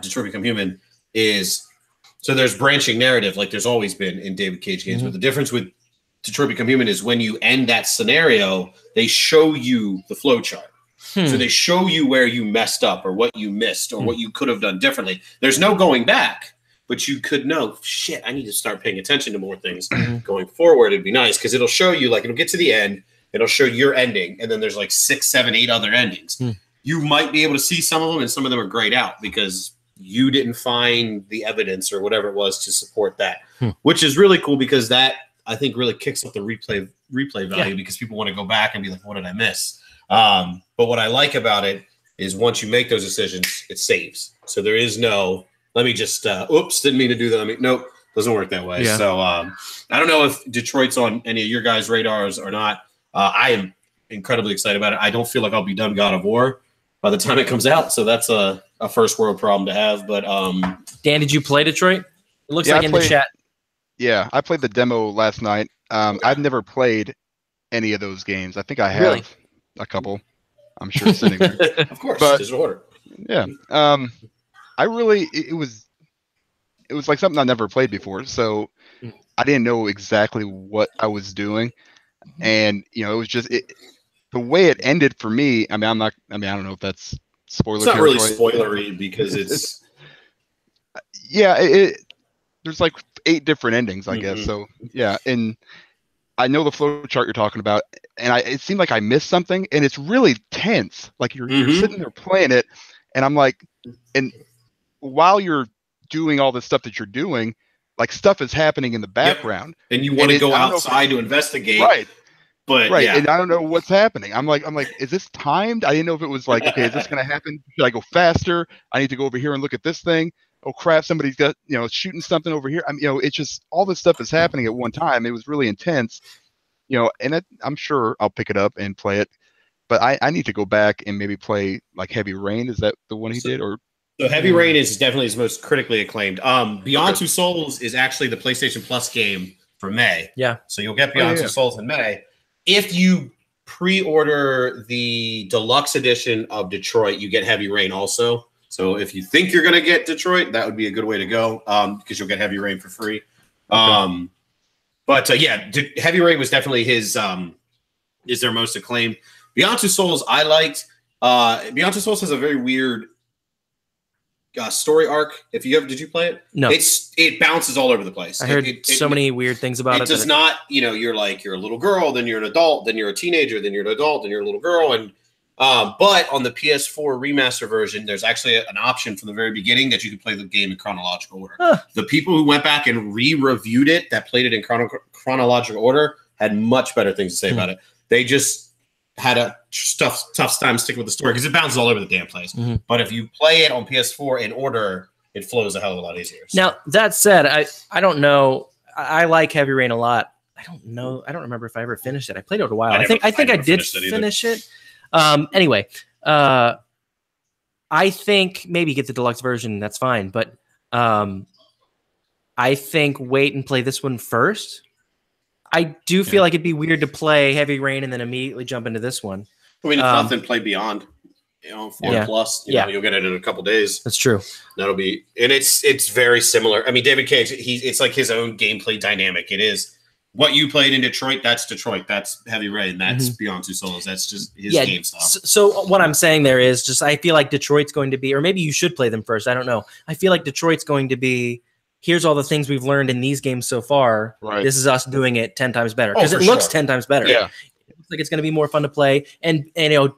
Detroit Become Human is, so there's branching narrative like there's always been in David Cage games. But the difference with Detroit Become Human is when you end that scenario, they show you the flow chart. So they show you where you messed up or what you missed or what you could have done differently. There's no going back, but you could know, shit, I need to start paying attention to more things going forward. It'd be nice because it'll show you, like, it'll get to the end, it'll show your ending, and then there's like 6, 7, 8 other endings. You might be able to see some of them, and some of them are grayed out because you didn't find the evidence or whatever it was to support that, which is really cool because that, I think, really kicks up the replay value because people want to go back and be like, what did I miss? But what I like about it is once you make those decisions, it saves. So there is no, let me just, oops, didn't mean to do that. I mean, nope, doesn't work that way. So I don't know if Detroit's on any of your guys' radars or not. I am incredibly excited about it. I don't feel like I'll be done God of War by the time it comes out. So that's a first world problem to have. But Dan, did you play Detroit? It looks like in the chat. Yeah, I played the demo last night. I've never played any of those games. I think I have a couple. I'm sure it's sitting there. Of course, but, digital order. Yeah. I really, it was like something I've never played before. So I didn't know exactly what I was doing. And, you know, it was just the way it ended for me. I mean, I don't know if that's spoiler. It's not really spoilery because it's there's like 8 different endings, I guess. So yeah. And I know the flow chart you're talking about, and it seemed like I missed something, and it's really tense. Like you're sitting there playing it, and I'm like, and while you're doing all the stuff that you're doing, like stuff is happening in the background, and you want to go outside to investigate, right? But and I don't know what's happening. I'm like, is this timed? I didn't know if it was like, okay, is this going to happen? Should I go faster? I need to go over here and look at this thing. Oh crap, somebody's got, shooting something over here. I mean, it's just all this stuff is happening at one time. It was really intense, and I'm sure I'll pick it up and play it, but I need to go back and maybe play like Heavy Rain. Is that the one he did? Or so Heavy Rain is definitely his most critically acclaimed. Beyond Two Souls is actually the PlayStation Plus game for May. Yeah. So you'll get Beyond Two Souls in May. If you pre-order the deluxe edition of Detroit, you get Heavy Rain also. So if you think you're going to get Detroit, that would be a good way to go because you'll get Heavy Rain for free. Okay. But Heavy Rain was definitely is their most acclaimed. Beyond Two Souls, I liked. Beyond Two Souls has a very weird story arc. Did you play it? No. It bounces all over the place. I heard so many weird things about it. It does not, you're a little girl, then you're an adult, then you're a teenager, then you're an adult, then you're a little girl, and But on the PS4 remaster version, there's actually an option from the very beginning that you can play the game in chronological order. The people who went back and re-reviewed it, that played it in chronological order, had much better things to say about it. They just had a tough time sticking with the story because it bounces all over the damn place. But if you play it on PS4 in order, it flows a hell of a lot easier. So. Now, that said, I don't know. I like Heavy Rain a lot. I don't know. I don't remember if I ever finished it. I played it a while. I think I did finish it. Anyway, I think maybe get the deluxe version. That's fine. But I think wait and play this one first. I do feel like it'd be weird to play Heavy Rain and then immediately jump into this one. I mean, if nothing, play Beyond. 4 plus. You know, you'll get it in a couple days. That's true. That'll be, and it's very similar. I mean, David Cage, it's like his own gameplay dynamic. It is what you played in Detroit. That's Detroit. That's Heavy Rain. That's Beyond Two Souls. That's just his game style. So what I'm saying there is just I feel like Detroit's going to be, or maybe you should play them first. I don't know. I feel like Detroit's going to be. Here's all the things we've learned in these games so far. Right. This is us doing it 10 times better because it looks 10 times better. Yeah. It looks like it's going to be more fun to play. And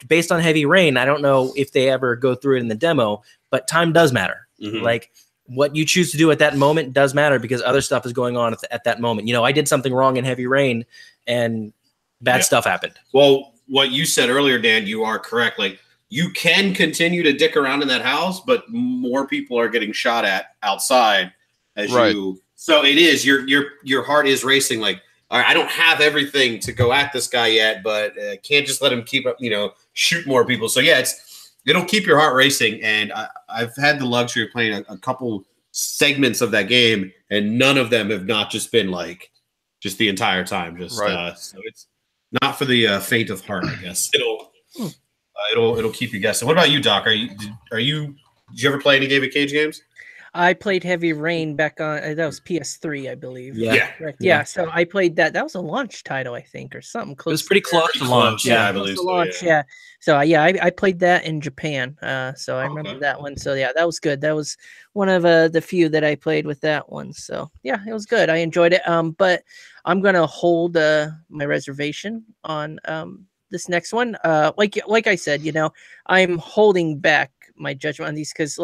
based on Heavy Rain, I don't know if they ever go through it in the demo, but time does matter. Like what you choose to do at that moment does matter because other stuff is going on at that moment. I did something wrong in Heavy Rain and bad stuff happened. Well, what you said earlier, Dan, you are correct. Like you can continue to dick around in that house, but more people are getting shot at outside. So it is your heart is racing like, all right, I don't have everything to go at this guy yet, but can't just let him keep up, shoot more people. So yeah, it'll keep your heart racing. And I've had the luxury of playing a couple segments of that game, and none of them have not just been like just the entire time. So it's not for the faint of heart, I guess. It'll keep you guessing. What about you, Doc? Did you ever play any David Cage games? I played Heavy Rain back on that was PS3, I believe. Yeah. So I played that. That was a launch title, I think, or something close. It was pretty close to launch. Yeah, I believe so. Launch, yeah. So I played that in Japan. So I remember that one. So yeah, that was good. That was one of the few that I played with that one. So yeah, it was good. I enjoyed it. But I'm gonna hold my reservation on this next one. Like I said, I'm holding back my judgment on these because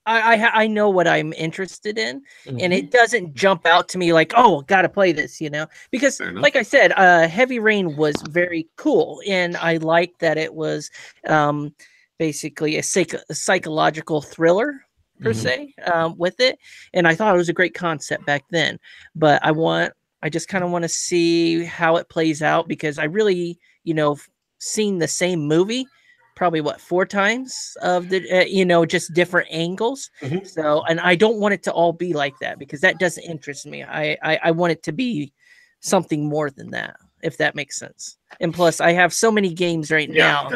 I know what I'm interested in, and it doesn't jump out to me like, oh, gotta play this, because like I said, Heavy Rain was very cool, and I liked that it was basically a psychological thriller per se with it, and I thought it was a great concept back then. But I just kind of want to see how it plays out because I really, seen the same movie probably 4 times of the just different angles. So, and I don't want it to all be like that because that doesn't interest me. I want it to be something more than that, if that makes sense. And plus I have so many games right now.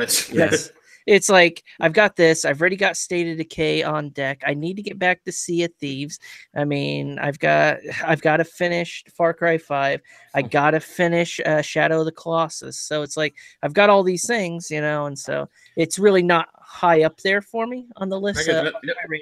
It's like I've got this. I've already got State of Decay on deck. I need to get back to Sea of Thieves. I mean, I've got to finish Far Cry 5. I got to finish Shadow of the Colossus. So it's like I've got all these things, and so it's really not high up there for me on the list.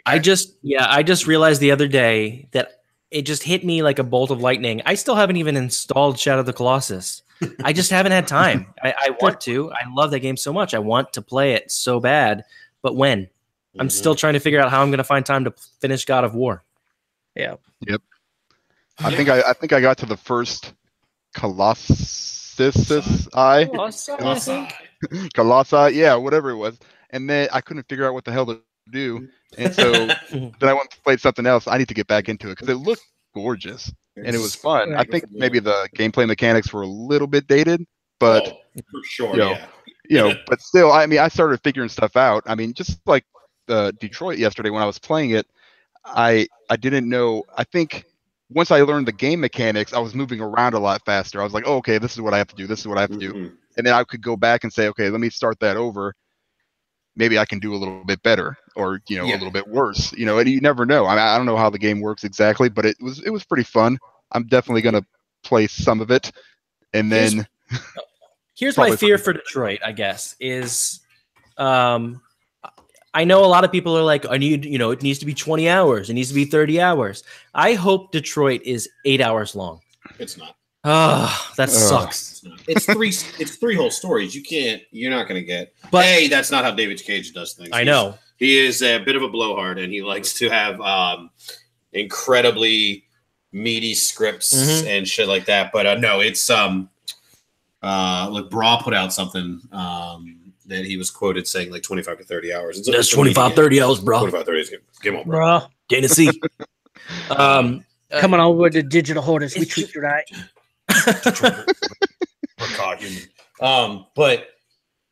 I just realized the other day that it just hit me like a bolt of lightning. I still haven't even installed Shadow of the Colossus. I just haven't had time. I want to. I love that game so much. I want to play it so bad. But when? I'm still trying to figure out how I'm going to find time to finish God of War. Yeah. Yep. I think I got to the first Colossus. Colossi. Yeah, whatever it was. And then I couldn't figure out what the hell to do. And so then I went and played something else. I need to get back into it because it looked gorgeous. And it was fun. I think maybe the gameplay mechanics were a little bit dated, but for sure, but still, I mean, I started figuring stuff out. I mean, just like Detroit yesterday when I was playing it, I didn't know. I think once I learned the game mechanics, I was moving around a lot faster. I was like, oh, okay, this is what I have to do. This is what I have to do. And then I could go back and say, okay, let me start that over. Maybe I can do a little bit better or, a little bit worse, and you never know. I mean, I don't know how the game works exactly, but it was pretty fun. I'm definitely going to play some of it. And then here's my fear for Detroit, I guess, is I know a lot of people are like, it needs to be 20 hours. It needs to be 30 hours. I hope Detroit is 8 hours long. It's not. Oh, that sucks. It's three whole stories. You're not gonna get. But hey, that's not how David Cage does things. I know he is a bit of a blowhard, and he likes to have incredibly meaty scripts and shit like that. But no, it's like Bra put out something that he was quoted saying like 25 to 30 hours. That's 25, 30 hours, bro. 25, 30 hours. Give him, bro. Tennessee. Coming over to Digital Hoarders, we treat you right. But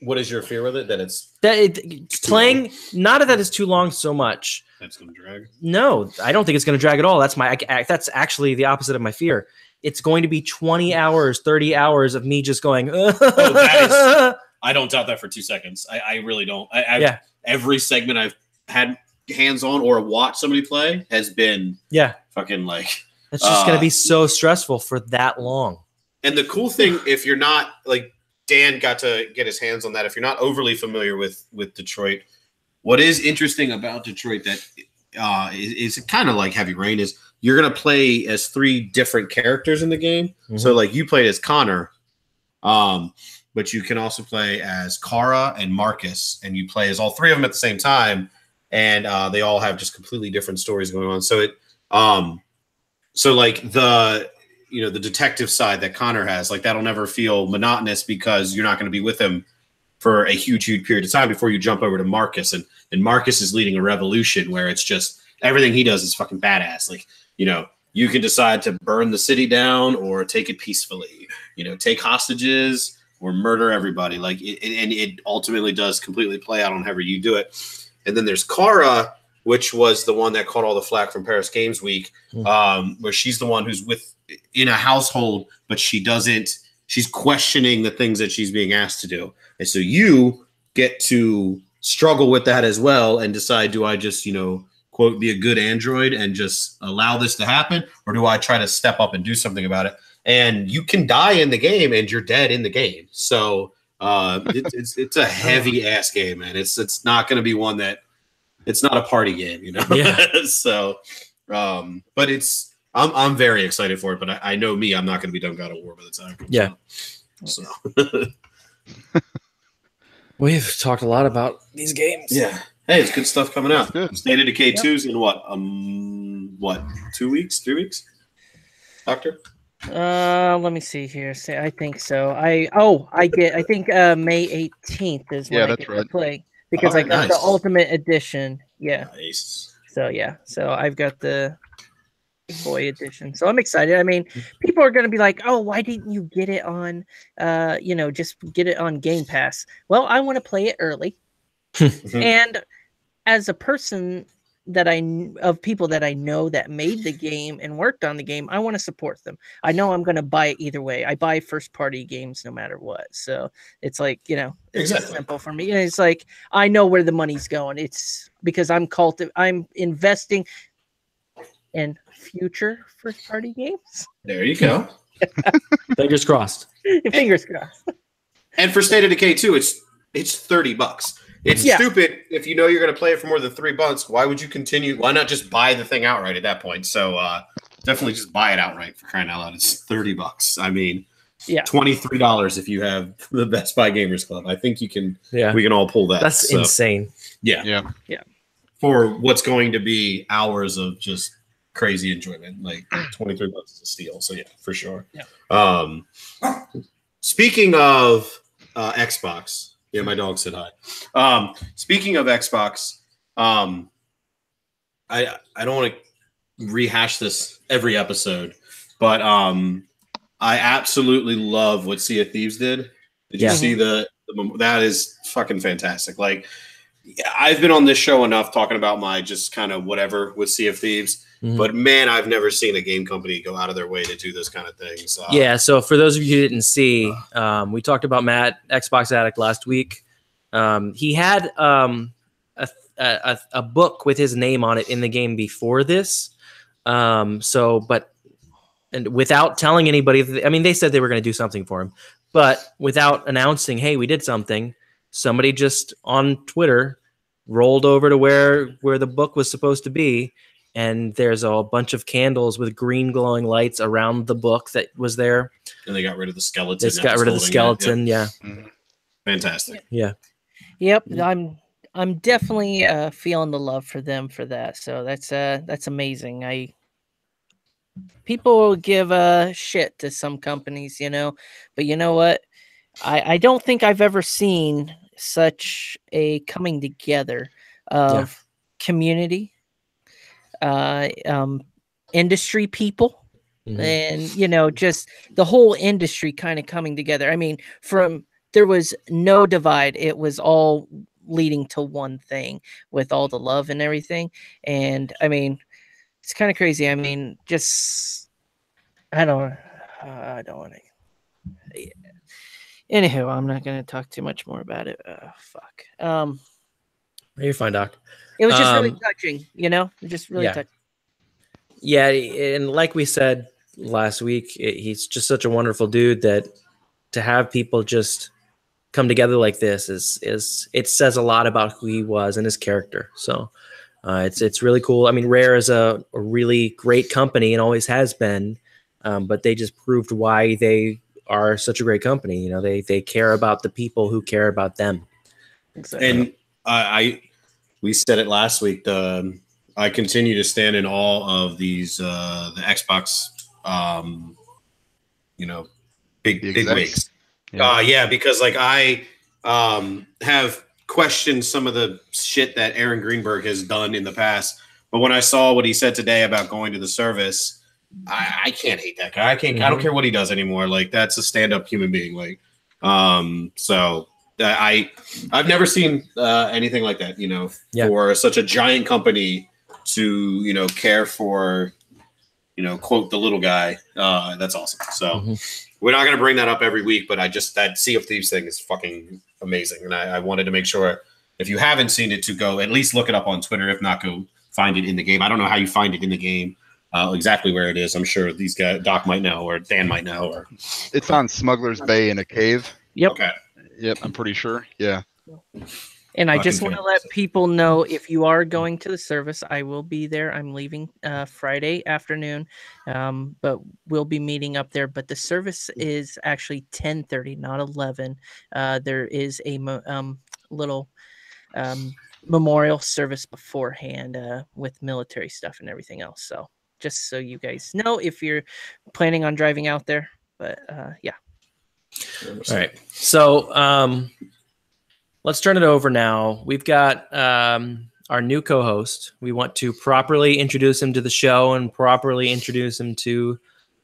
what is your fear with it? That it's playing. Not that it's too long so much. That's gonna drag. No, I don't think it's gonna drag at all. That's actually the opposite of my fear. It's going to be 20 hours, 30 hours of me just going. I don't doubt that for 2 seconds. I really don't. Every segment I've had hands on or watched somebody play has been fucking like. It's just gonna be so stressful for that long. And the cool thing, if you're not like Dan got to get his hands on that, if you're not overly familiar with Detroit, what is interesting about Detroit that is kind of like Heavy Rain is you're gonna play as 3 different characters in the game. So like you played as Connor, but you can also play as Kara and Marcus, and you play as all 3 of them at the same time, and they all have just completely different stories going on. So so like the detective side that Connor has, like that'll never feel monotonous because you're not going to be with him for a huge period of time before you jump over to Marcus. And Marcus is leading a revolution where it's just everything he does is fucking badass. Like, you can decide to burn the city down or take it peacefully, take hostages or murder everybody. Like it ultimately does completely play out on however you do it. And then there's Kara, which was the one that caught all the flack from Paris Games Week, where she's the one who's in a household, but she's questioning the things that she's being asked to do. And so you get to struggle with that as well and decide, do I just, quote, be a good android and just allow this to happen? Or do I try to step up and do something about it? And you can die in the game and you're dead in the game. So it's a heavy ass game, man. It's not going to be one that, it's not a party game, Yeah. So, but I'm very excited for it. But I know me, I'm not going to be done God of War by the time. Yeah. So we've talked a lot about these games. Yeah. Hey, it's good stuff coming out. Good. State of Decay 2's in what? 2 weeks? 3 weeks? Doctor? Let me see here. I think so. I think May 18th is when I that's get right. to play. Because I got the Ultimate Edition. Yeah. Nice. So, So I've got the Big Boy Edition. So I'm excited. I mean, people are going to be like, oh, why didn't you get it on, just get it on Game Pass? Well, I want to play it early. And as a person of people that I know that made the game and worked on the game, I want to support them. I know I'm going to buy it either way. I buy first party games no matter what. So it's like, it's simple for me. And it's like, I know where the money's going. It's because I'm investing in future first party games. There you go. Fingers crossed. Fingers crossed. And for State of Decay 2, it's $30. It's stupid if you know you're going to play it for more than $3. Why would you continue? Why not just buy the thing outright at that point? So definitely just buy it outright, for crying out loud. It's $30. I mean, $23 if you have the Best Buy Gamers Club. I think you can. Yeah, we can all pull that. That's insane. Yeah. For what's going to be hours of just crazy enjoyment, like $23 is a steal. So yeah, for sure. Yeah. Speaking of Xbox. Yeah, my dog said hi. Speaking of Xbox, I don't want to rehash this every episode, but I absolutely love what Sea of Thieves did. Did you see that is fucking fantastic. Like, I've been on this show enough talking about my just kind of whatever with Sea of Thieves, but man, I've never seen a game company go out of their way to do this kind of thing. So, so for those of you who didn't see, we talked about Matt, Xbox Addict, last week. He had a book with his name on it in the game before this. And without telling anybody, they said they were going to do something for him, but without announcing, hey, we did something, somebody just on Twitter rolled over to where the book was supposed to be. And there's a bunch of candles with green glowing lights around the book that was there. and they got rid of the skeleton. They just got rid of the skeleton. Yeah. Fantastic. Yeah. Yep, I'm definitely feeling the love for them for that. So that's amazing. People give a shit to some companies, but you know what? I don't think I've ever seen such a coming together of community, industry people, and just the whole industry kind of coming together. I mean, there was no divide; it was all leading to one thing with all the love and everything. And I mean, it's kind of crazy. I mean, just I don't want to. Anywho, I'm not going to talk too much more about it. Fuck. You're fine, Doc. It was just really touching, just really touching. Yeah, and like we said last week, he's just such a wonderful dude that to have people just come together like this is it says a lot about who he was and his character. So it's really cool. I mean, Rare is a really great company and always has been, but they just proved why they are such a great company. They care about the people who care about them. Exactly. And we said it last week. I continue to stand in awe of these the Xbox, big wigs. Yeah, because like I have questioned some of the shit that Aaron Greenberg has done in the past, but when I saw what he said today about going to the service, I can't hate that guy. I can't. I don't care what he does anymore. Like that's a stand-up human being. Like, so I've never seen anything like that. For such a giant company to care for quote the little guy. That's awesome. So we're not going to bring that up every week, but that Sea of Thieves thing is fucking amazing, and I wanted to make sure if you haven't seen it to go at least look it up on Twitter. If not, go find it in the game. I don't know how you find it in the game. Exactly where it is. I'm sure these guys, Doc might know, or Dan might know, or it's on Smuggler's Bay in a cave. Yep. Okay. Yep, I'm pretty sure. Yeah. And I just want to let people know, if you are going to the service, I will be there. I'm leaving Friday afternoon, but we'll be meeting up there. But the service is actually 10:30, not 11. There is a little memorial service beforehand with military stuff and everything else. So just so you guys know, if you're planning on driving out there. But yeah. All right. So let's turn it over now. We've got our new co-host. We want to properly introduce him to the show and properly introduce him to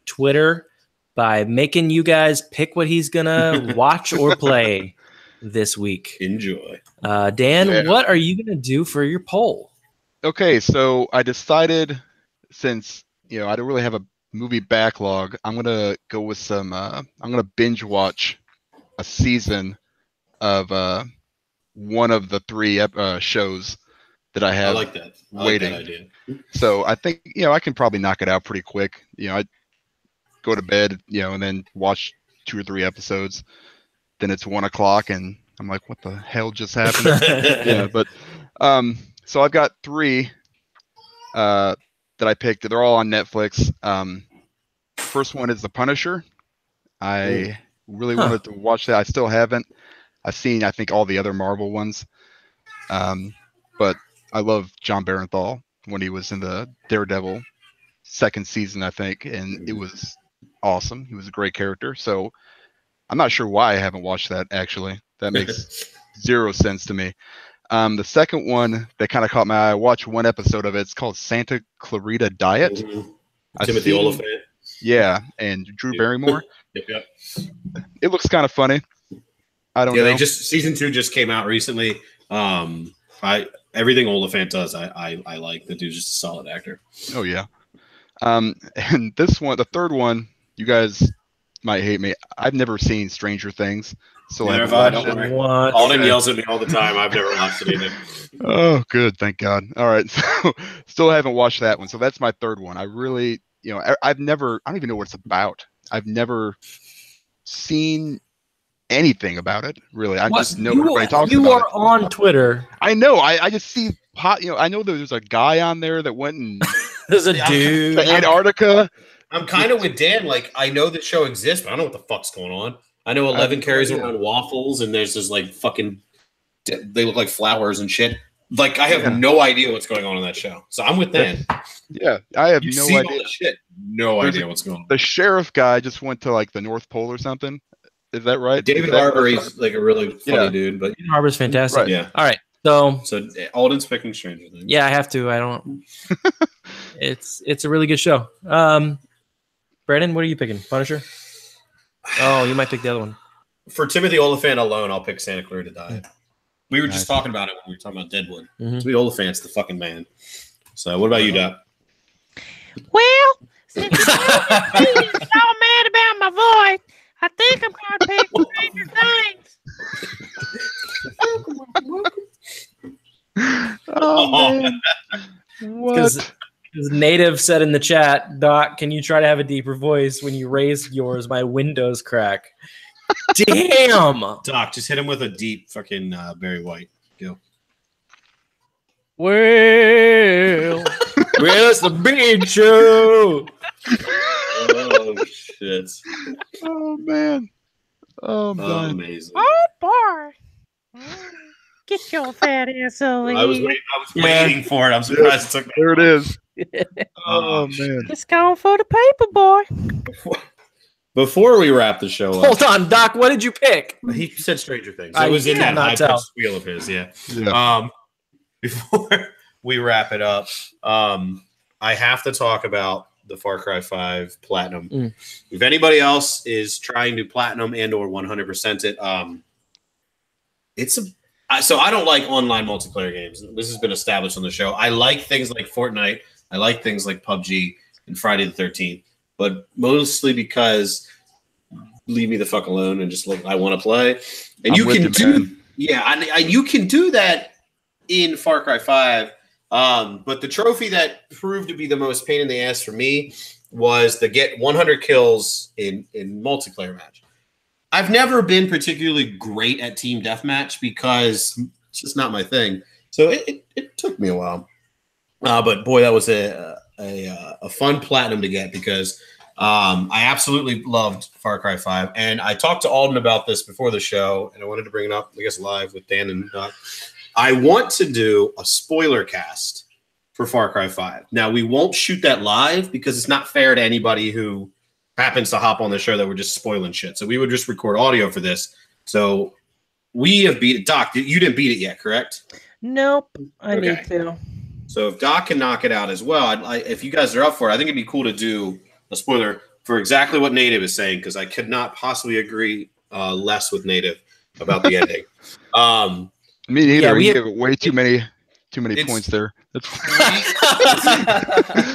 Twitter by making you guys pick what he's going to watch or play this week. Enjoy. Dan, what are you going to do for your poll? Okay, so I decided, since I don't really have a movie backlog, I'm going to go with some I'm going to binge watch a season of one of the three shows that I have. I like that. Waiting. Like that idea. So I think I can probably knock it out pretty quick. I go to bed, and then watch 2 or 3 episodes. Then it's 1 o'clock, and I'm like, what the hell just happened? But so I've got 3 that I picked. They're all on Netflix. First one is The Punisher. I really wanted to watch that. I still haven't. I've seen, I think, all the other Marvel ones. But I love John Barenthal when he was in the Daredevil 2nd season, I think, and it was awesome. He was a great character. So I'm not sure why I haven't watched that, actually. That makes 0 sense to me. The second one that kind of caught my eye, I watched 1 episode of it. It's called Santa Clarita Diet. Timothy Oliphant. Yeah, and Drew Barrymore. Yep. It looks kind of funny. I don't know. They season 2 just came out recently. Everything Oliphant does, I like. The dude's just a solid actor. Oh yeah. And this one, the third one, you guys might hate me. I've never seen Stranger Things, so Alden yells at me all the time. I've never watched it either. Oh, good, thank God. All right, so still haven't watched that one. So that's my third one. I really, I don't even know what it's about. I've never seen anything about it, really. I just know everybody talks about it. You are on Twitter. I know. I just see I know there's a guy on there that went and there's a dude to Antarctica I'm kind of with Dan. Like, I know the show exists, but I don't know what the fuck's going on. I know 11 carries around waffles, and there's this like fucking. They look like flowers and shit. Like, I have no idea what's going on in that show. So I'm with Dan. Yeah, I have no idea. All the shit. No idea what's going on. The sheriff guy just went to like the North Pole or something. Is that right? David Harbour, he's like a really funny dude, but David Harbour's fantastic. Right. Yeah. All right. So Alden's picking Stranger Things. Yeah, I have to. I don't. It's a really good show. Brandon, what are you picking? Punisher? Oh, you might pick the other one. For Timothy Olyphant alone, I'll pick Santa Clarita Diet. We were just talking about it when we were talking about Deadwood. Timothy Olyphant's the fucking man. So, what about you, Doc? Well, since you're all mad about my voice, I think I'm going to pick Stranger Things. Oh, man. What? Because Native said in the chat, Doc, can you try to have a deeper voice when you raise yours? My windows crack. Damn. Doc, just hit him with a deep fucking Barry White. Go. Well, it's the big show. Oh, shit. Oh, man. Oh, man. Amazing. Oh, boy. Get your fat ass over here. I was waiting for it. I'm surprised it took me. There it is. Oh, man. It's going for the paper, boy. Before we wrap the show up. Hold on, Doc. What did you pick? He said Stranger Things. I It was in that cannot tell. high-pitched squeal of his, yeah. Before we wrap it up, I have to talk about the Far Cry 5 Platinum. If anybody else is trying to Platinum and or 100% it, so I don't like online multiplayer games. This has been established on the show. I like things like Fortnite. I like things like PUBG and Friday the 13th. But mostly because leave me the fuck alone and just I want to play. And you can you can do that in Far Cry 5. But the trophy that proved to be the most pain in the ass for me was the get 100 kills in multiplayer match. I've never been particularly great at team deathmatch because it's just not my thing. So it took me a while. But boy, that was a fun platinum to get because I absolutely loved Far Cry 5. And I talked to Alden about this before the show, and I wanted to bring it up, I guess, live with Dan and Doc. I want to do a spoiler cast for Far Cry 5. Now, we won't shoot that live because it's not fair to anybody who happens to hop on the show that we're just spoiling shit. So we would just record audio for this. So we have beat it. Doc, you didn't beat it yet, correct? Nope. I need to. So if Doc can knock it out as well, if you guys are up for it, I think it'd be cool to do a spoiler for exactly what Native is saying, because I could not possibly agree less with Native about the ending. Me neither. You gave way too many points there.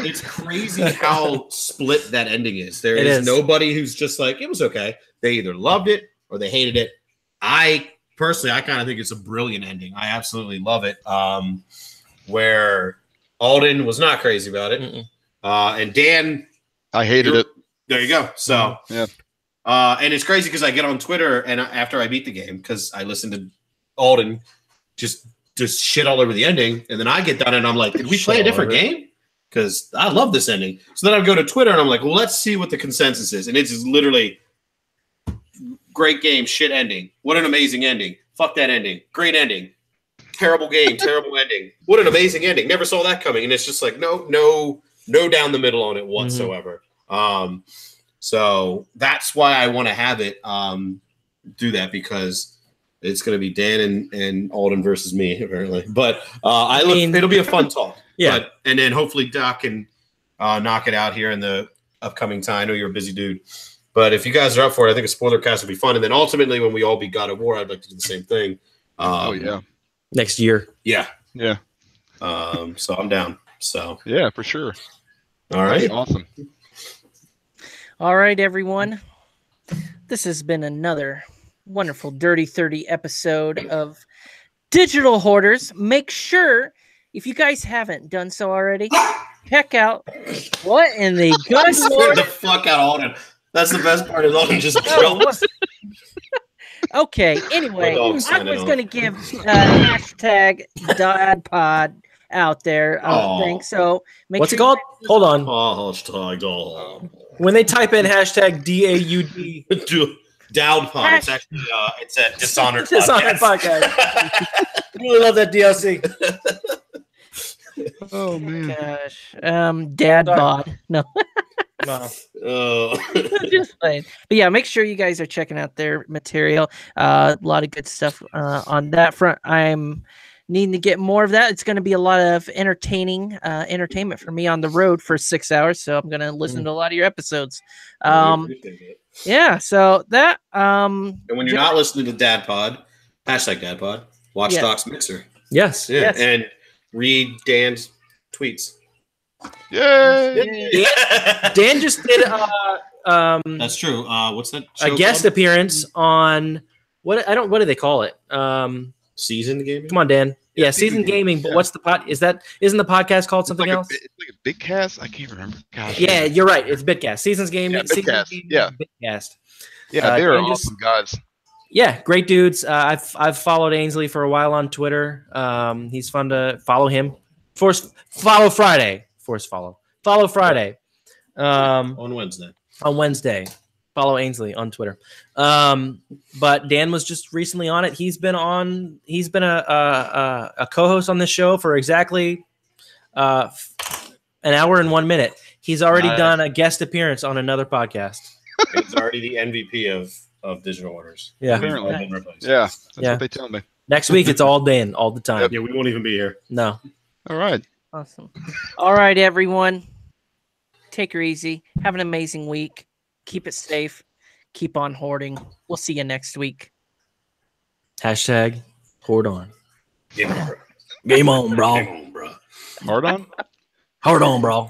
It's crazy how split that ending is. There is nobody who's just like, it was okay. They either loved it or they hated it. I kind of think it's a brilliant ending. I absolutely love it. Where Alden was not crazy about it. And Dan, I hated it. There you go. So, and it's crazy because I get on Twitter and after I beat the game, because I listened to Alden just shit all over the ending. And then I get done and I'm like, did we play a different game? Because I love this ending. So then I go to Twitter and I'm like, well, let's see what the consensus is. And it's just literally great game, shit ending. What an amazing ending. Fuck that ending. Great ending. Terrible game, terrible ending. What an amazing ending. Never saw that coming. And it's just like, no down the middle on it whatsoever. So that's why I want to have it do that, because it's going to be Dan and Alden versus me, apparently. But it'll be a fun talk. Yeah. And then hopefully Doc can knock it out here in the upcoming time. I know you're a busy dude. But if you guys are up for it, I think a spoiler cast would be fun. And then ultimately, when we all beat God of War, I'd like to do the same thing. Next year. Yeah. So I'm down. So yeah, for sure. All right. Awesome. All right, everyone. This has been another wonderful Dirty 30 episode of Digital Hoarders. Make sure, if you guys haven't done so already, check out what in the good Lord. The fuck out, Alden. That's the best part. Is Alden just jumps. Okay. Anyway, I was going to give hashtag DodPod out there thing. So what's it called? Hold on. Hashtag When they type in hashtag DAUD, Dowd Pod. It's actually it's a Dishonored Dishonored podcast. podcast. Really love that DLC. Oh man. Gosh. Dad Sorry. bod. No. Wow. Oh. Just playing. But yeah, make sure you guys are checking out their material. A lot of good stuff on that front. I'm needing to get more of that. It's going to be a lot of entertainment for me on the road for 6 hours. So I'm going to listen to a lot of your episodes. Yeah. So that. And when you're not listening to Dad Pod, hashtag Dad Pod, watch Doc's Mixer. Yes. Yeah. Yes. And read Dan's tweets. Yay! Dan just did That's true. What's that? a show guest called? appearance on what do they call it? Season gaming. Come on, Dan. Yeah, season Season gaming. But yeah. what's the isn't the podcast called something else? It's like a big cast. I can't remember. Gosh. Yeah, you're right. It's Bitcast. Seasons gaming. Yeah, Bitcast. Season gaming, Yeah. Bitcast. Yeah, they are Dan just- awesome guys. Yeah, great dudes. I've followed Ainsley for a while on Twitter. He's fun to follow him. Follow Friday. Follow Friday. On Wednesday. On Wednesday. Follow Ainsley on Twitter. But Dan was just recently on it. He's been a co-host on this show for exactly an hour and 1 minute. He's already done a guest appearance on another podcast. It's already the MVP of Digital Orders. Yeah. Apparently. Yeah, that's Yeah. what they tell me. Next week it's all Dan all the time. Yeah, we won't even be here. No. All right. Awesome. All right, everyone. Take her easy. Have an amazing week. Keep it safe. Keep on hoarding. We'll see you next week. Hashtag hoard on. Game on, bro. Game on, bro. Game on, bro. Hard on? Hoard on, bro.